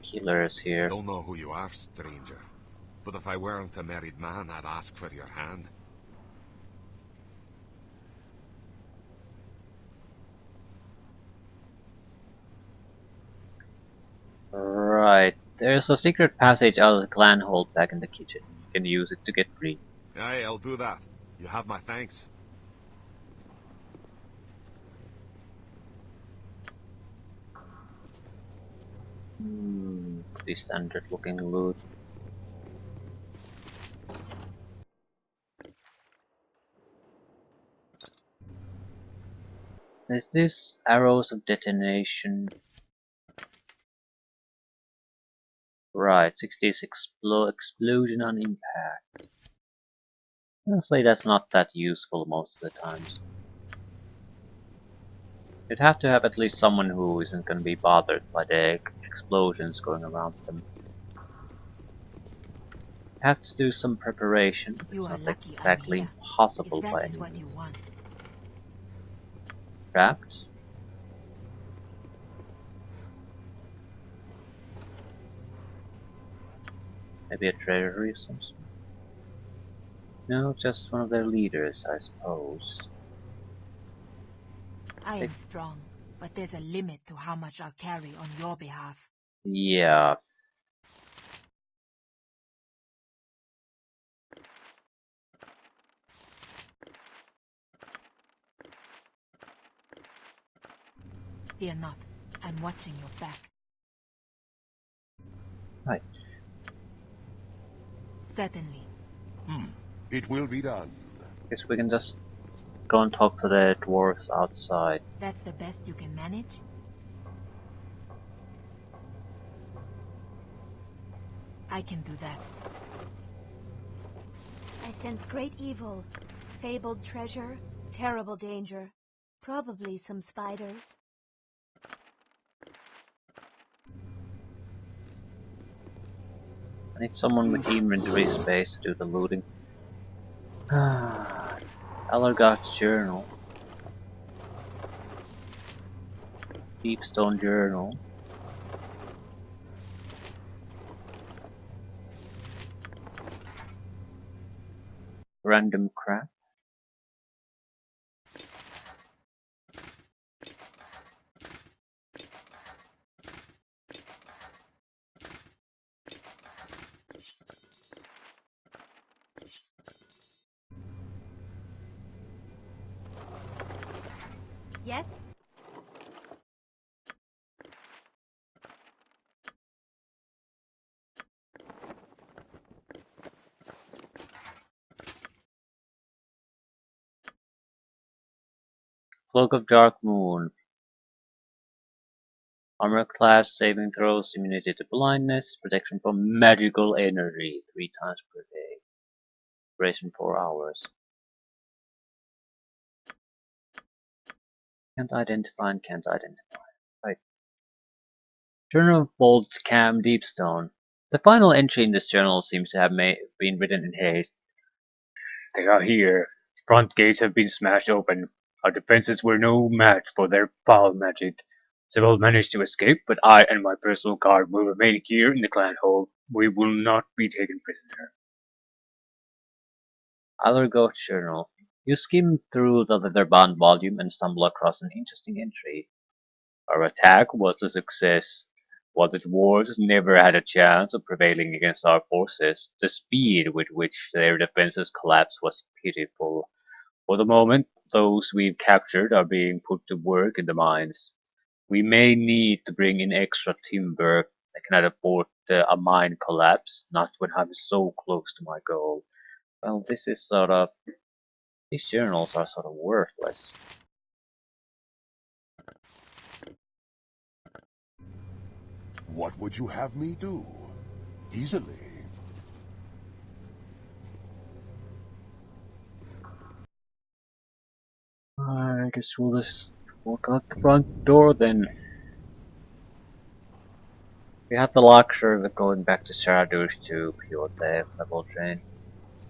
killers I here. don't know who you are, stranger. But if I weren't a married man, I'd ask for your hand. Right, there's a secret passage out of the clan hold back in the kitchen. You can use it to get free. Aye, I'll do that. You have my thanks. Pretty standard looking loot. Is this arrows of detonation? Right, 66 explosion on impact. Honestly, that's not that useful most of the times. You'd have to have at least someone who isn't going to be bothered by the explosions going around them. Have to do some preparation. You It's are not lucky exactly I'm here. impossible If by that is any what you means. want. Trapped? Maybe a treasury of some sort? No, just one of their leaders, I suppose. I am strong, but there's a limit to how much I'll carry on your behalf. Yeah. Fear not, I'm watching your back. Right. Certainly. It will be done. Guess we can just go and talk to the dwarves outside. That's the best you can manage? I can do that. I sense great evil, fabled treasure, terrible danger. Probably some spiders. I need someone with inventory space to do the looting. Allergarth's journal. Deepstone journal. Random crap. Yes? Cloak of Dark Moon. Armor class, saving throws, immunity to blindness, protection from magical energy 3 times per day. Duration 4 hours. Can't identify and can't identify. Right. Journal of Bold Scam Deepstone. The final entry in this journal seems to have been written in haste. They are here. The front gates have been smashed open. Our defenses were no match for their foul magic. Several managed to escape, but I and my personal guard will remain here in the clan hold. We will not be taken prisoner. Allergoth Journal. You skim through the leather-bound volume and stumble across an interesting entry. Our attack was a success. While the dwarves never had a chance of prevailing against our forces, the speed with which their defenses collapsed was pitiful. For the moment, those we've captured are being put to work in the mines. We may need to bring in extra timber. I cannot afford a mine collapse, not when I'm so close to my goal. Well, this is sort of... These journals are sort of worthless. What would you have me do? Easily. I guess we'll just walk out the front door then. We have the luxury of going back to Saradush to pure the level drain.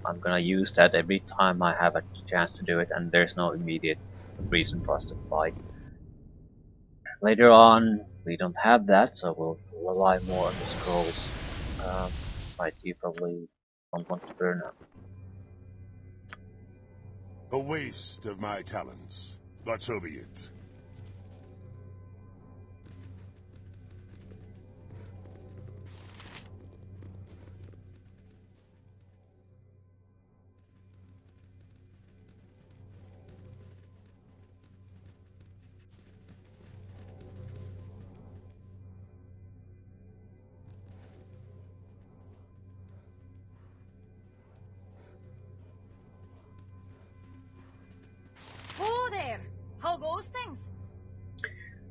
I'm gonna use that every time I have a chance to do it, and there's no immediate reason for us to fight. Later on, we don't have that, so we'll rely more on the scrolls. Right, you probably don't want to burn up. A waste of my talents, but so be it. Oh there! How goes things?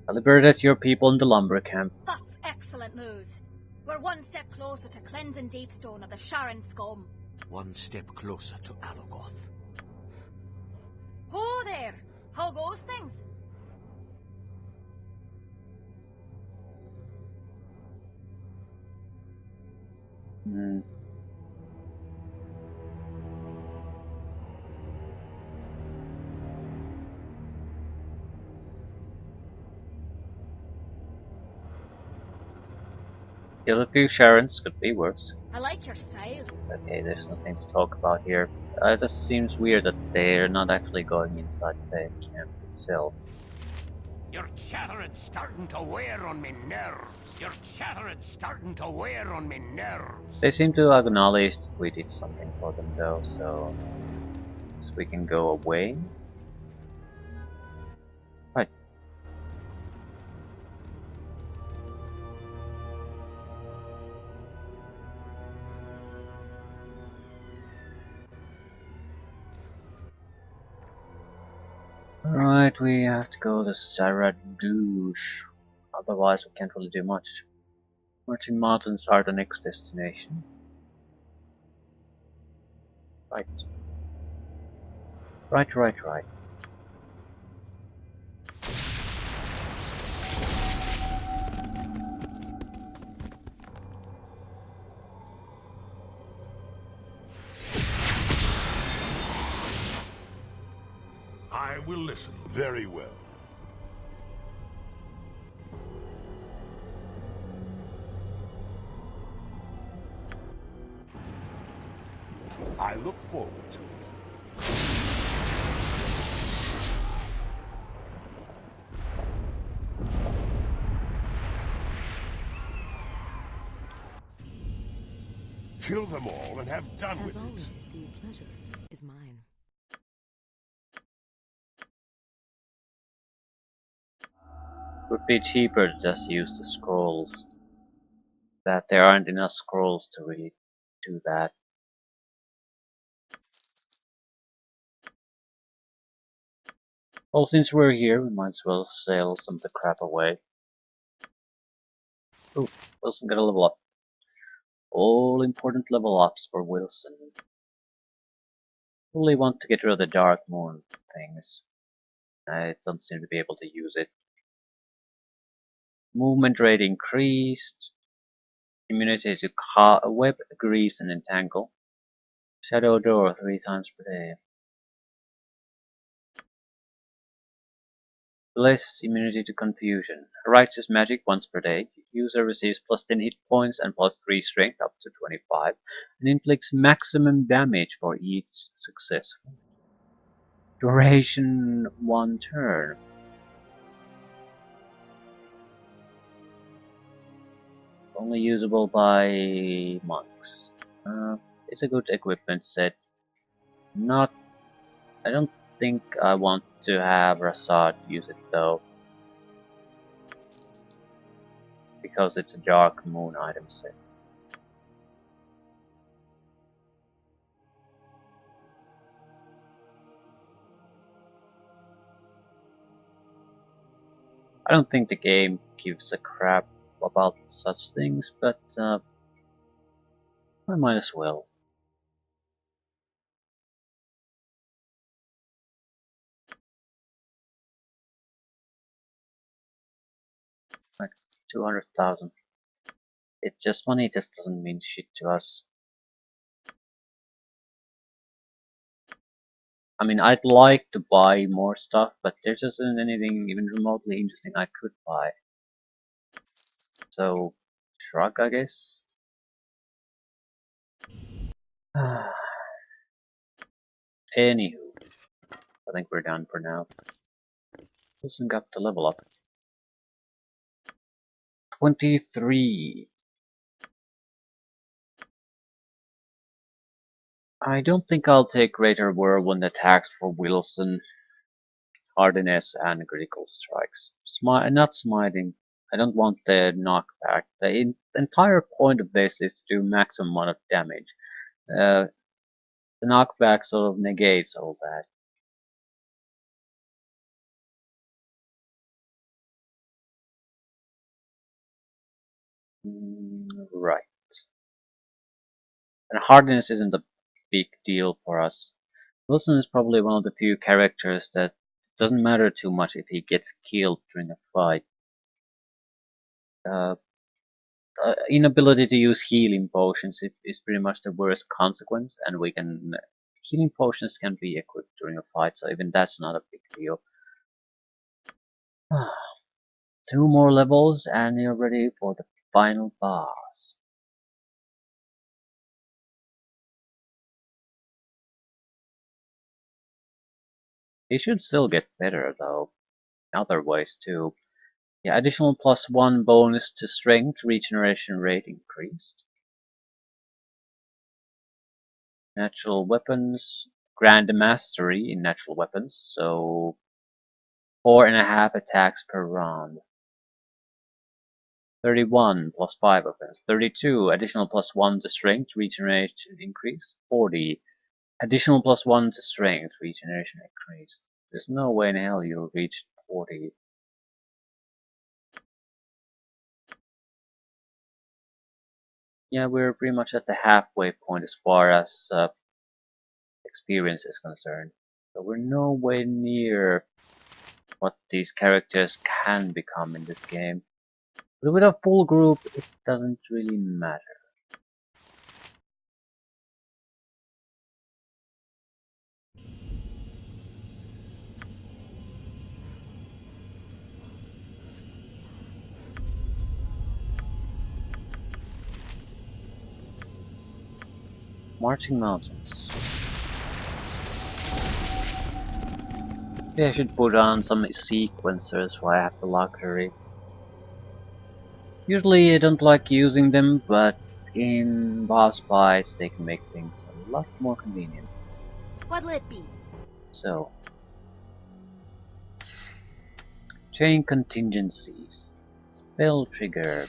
I liberated your people in the lumber camp. That's excellent news. We're one step closer to cleansing Deepstone of the Sharon scum. One step closer to Alogoth. Oh there! How goes things? Hmm. Kill a few Sharons, could be worse. I like your style. Okay, there's nothing to talk about here. It just seems weird that they're not actually going inside the camp itself. Your chattering's starting to wear on me nerves. Your chattering's starting to wear on me nerves. They seem to acknowledge that we did something for them though, so we can go away. Right. Alright, we have to go to Saradouche. Otherwise we can't really do much. Marching Mountains are the next destination. Right. Right. I will listen very well. I look forward to it. Kill them all and have done As with always, it. the pleasure is mine. Would be cheaper to just use the scrolls. But there aren't enough scrolls to really do that. Well, since we're here, we might as well sell some of the crap away. Ooh, Wilson got a level up. All important level ups for Wilson. Only want to get rid of the Dark Moon things. I don't seem to be able to use it. Movement rate increased. Immunity to web, grease, and entangle. Shadow door 3 times per day. Less immunity to confusion. Righteous magic once per day. User receives plus 10 hit points and plus 3 strength up to 25 and inflicts maximum damage for each successful. Duration 1 turn. Only usable by monks. It's a good equipment set. I don't think I want to have Rasaad use it though, because it's a Dark Moon item set. I don't think the game gives a crap about such things, but I might as well. Like 200,000. It's just money, it just doesn't mean shit to us. I mean, I'd like to buy more stuff, but there just isn't anything even remotely interesting I could buy. So, shrug, I guess. Anywho, I think we're done for now. Wilson got the level up. 23. I don't think I'll take Greater Whirlwind attacks for Wilson, hardiness, and critical strikes. Not smiting. I don't want the knockback. The entire point of this is to do maximum amount of damage. The knockback sort of negates all that. Right. And hardness isn't a big deal for us. Wilson is probably one of the few characters that doesn't matter too much if he gets killed during a fight. Uh, Inability to use healing potions is pretty much the worst consequence, and healing potions can be equipped during a fight, so even that's not a big deal. 2 more levels and you're ready for the final boss. He should still get better though, in other ways too. Yeah, additional +1 bonus to strength, regeneration rate increased. Natural weapons, grand mastery in natural weapons, so 4.5 attacks per round. 31 +5 offense. 32 additional +1 to strength, regeneration increase. 40 additional +1 to strength, regeneration increase. There's no way in hell you'll reach 40. Yeah, we're pretty much at the halfway point as far as experience is concerned. So we're nowhere near what these characters can become in this game. But with a full group, it doesn't really matter. Marching Mountains. Maybe I should put on some sequencers while I have the luxury. Usually I don't like using them, but in boss fights they can make things a lot more convenient. What'll it be? So, chain contingencies, spell trigger,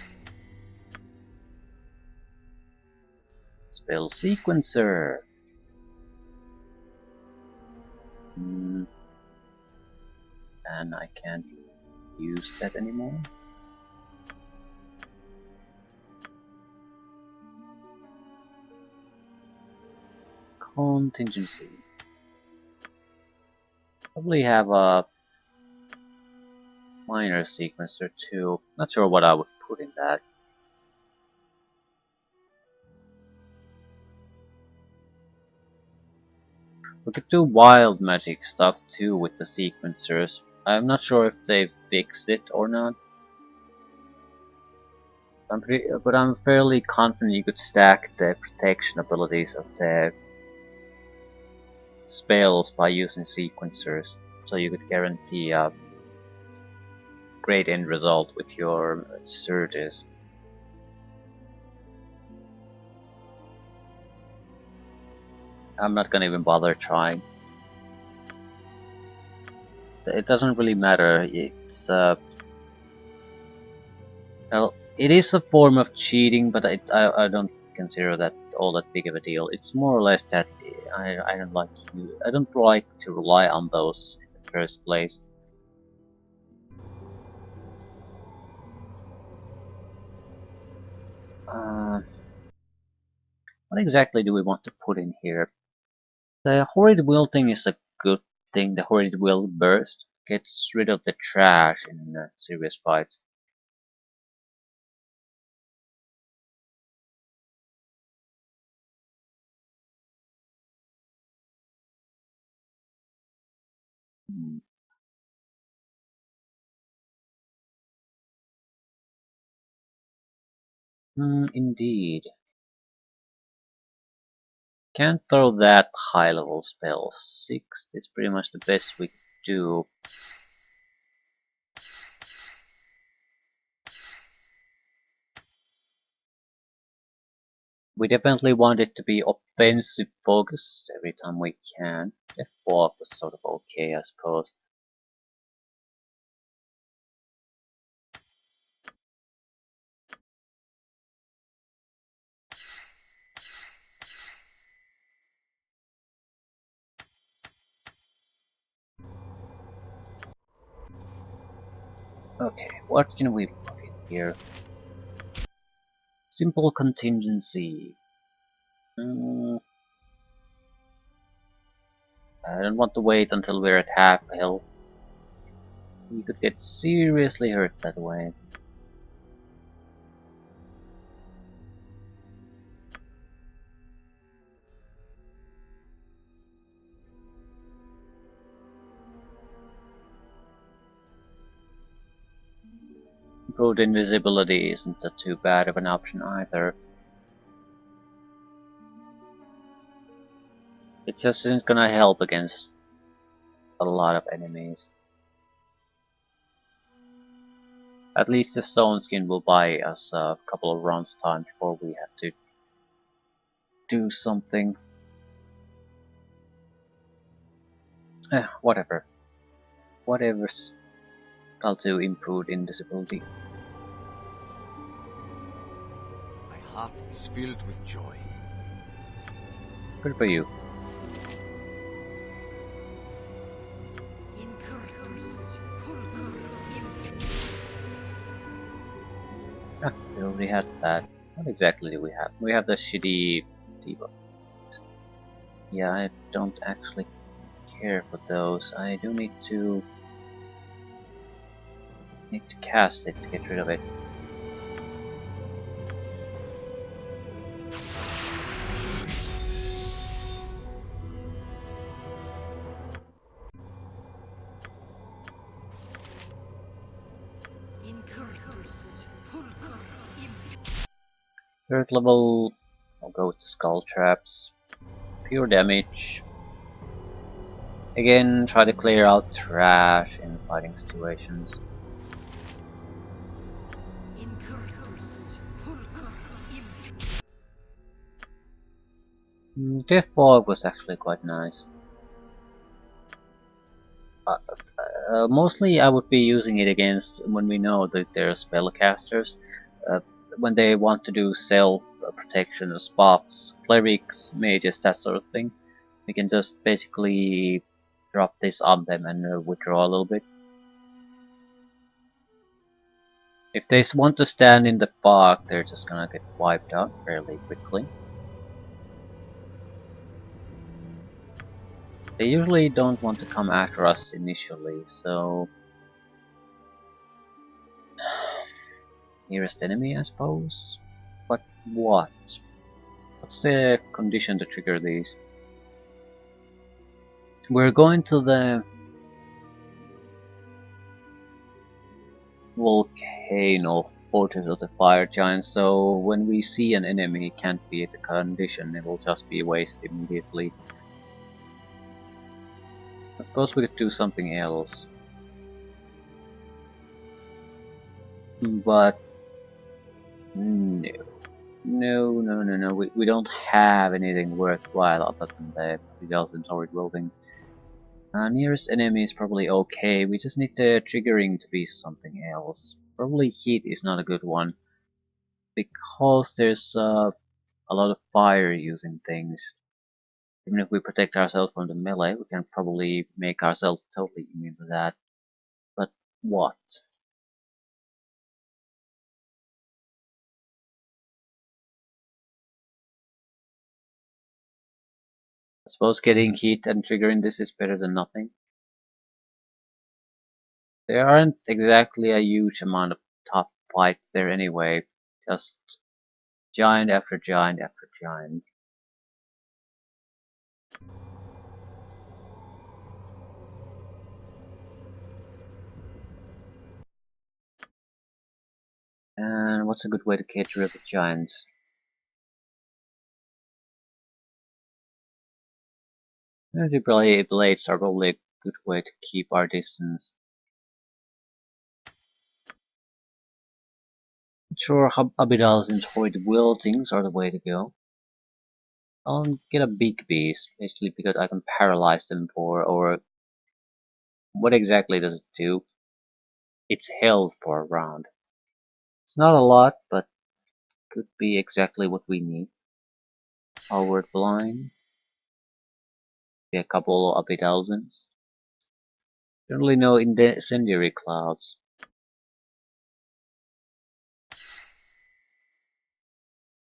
spell sequencer. And I can't use that anymore. Contingency. Probably have a minor sequencer too. Not sure what I would put in that. We could do wild magic stuff too with the sequencers. I'm not sure if they've fixed it or not. But I'm fairly confident you could stack the protection abilities of the spells by using sequencers. So you could guarantee a great end result with your surges. I'm not gonna even bother trying. It doesn't really matter. It's well, it is a form of cheating, but I don't consider that all that big of a deal. It's more or less that I don't like to rely on those in the first place. What exactly do we want to put in here? The Horrid Will thing is a good thing. The Horrid Will burst gets rid of the trash in serious fights. Indeed. Can't throw that high level spell. 6 is pretty much the best we could do. We definitely want it to be offensive focus every time we can. F4 was sort of okay, I suppose. Okay, what can we put in here? Simple contingency. I don't want to wait until we're at half health. We could get seriously hurt that way. Improved invisibility isn't too bad of an option either. It just isn't gonna help against a lot of enemies. At least the stone skin will buy us a couple of rounds time before we have to do something. Whatever. Whatever's got to improve invisibility. My heart is filled with joy. Good for you. We already had that. What exactly do we have? We have the shitty debuff. Yeah, I don't actually care for those. I do need to cast it to get rid of it. Third level, I'll go with the skull traps. Pure damage. Again, try to clear out trash in fighting situations. Death Fog was actually quite nice. Mostly I would be using it against when we know that they're spellcasters. When they want to do self-protection of buffs, clerics, mages, that sort of thing. We can just basically drop this on them and withdraw a little bit. If they want to stand in the fog, they're just gonna get wiped out fairly quickly. They usually don't want to come after us initially, so... Nearest enemy, I suppose? But what? What's the condition to trigger these? We're going to the volcano fortress of the fire giant, so when we see an enemy, it can't be the condition, it will just be wasted immediately. I suppose we could do something else. But no. No. We don't have anything worthwhile other than the Regal's Torrid building. Nearest enemy is probably okay, we just need the triggering to be something else. Probably heat is not a good one, because there's a lot of fire using things. Even if we protect ourselves from the melee, we can probably make ourselves totally immune to that. But what? I suppose getting heat and triggering this is better than nothing. There aren't exactly a huge amount of tough fights there anyway, just giant after giant after giant. what's a good way to get rid of the giants? Energy blades are probably a good way to keep our distance. Sure, Abidals and Horrid Wiltings are the way to go. I'll get a big beast, basically because I can paralyze them or what exactly does it do? It's health for a round. It's not a lot, but could be exactly what we need. Forward blind. Be a couple of Abidalsons. Generally no incendiary clouds.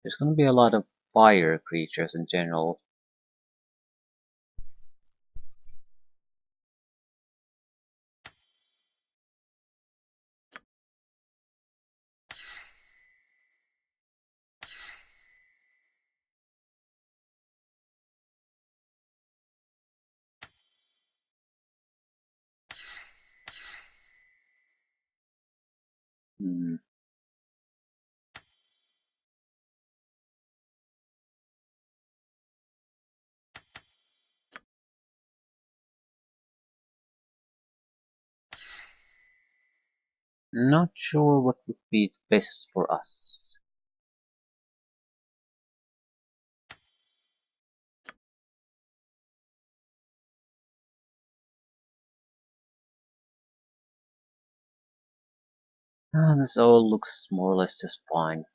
There's gonna be a lot of fire creatures in general. Hmm. Not sure what would be best for us. This all looks more or less just fine.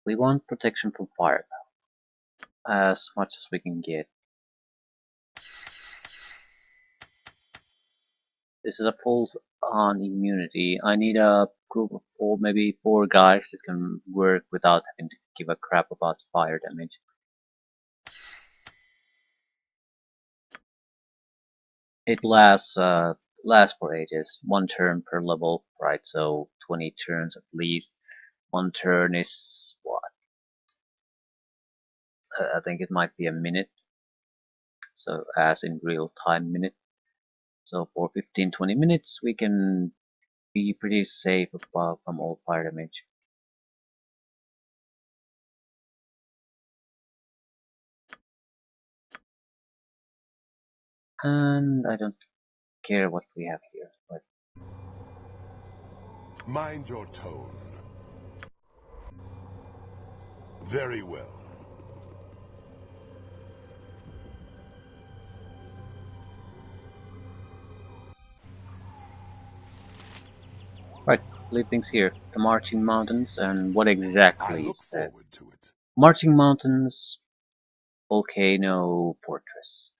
We want protection from fire, as much as we can get. This is a full-on immunity. I need a group of four, maybe 4 guys that can work without having to give a crap about fire damage. It lasts for ages. 1 turn per level, right? So 20 turns at least. 1 turn is what? I think it might be a minute. So as in real time minute. So for 15-20 minutes we can be pretty safe from all fire damage. And I don't care what we have here, but Mind your tone. Very well. right, leave things here. The Marching Mountains, and what I exactly look is that? forward to it. Marching Mountains, Volcano Fortress.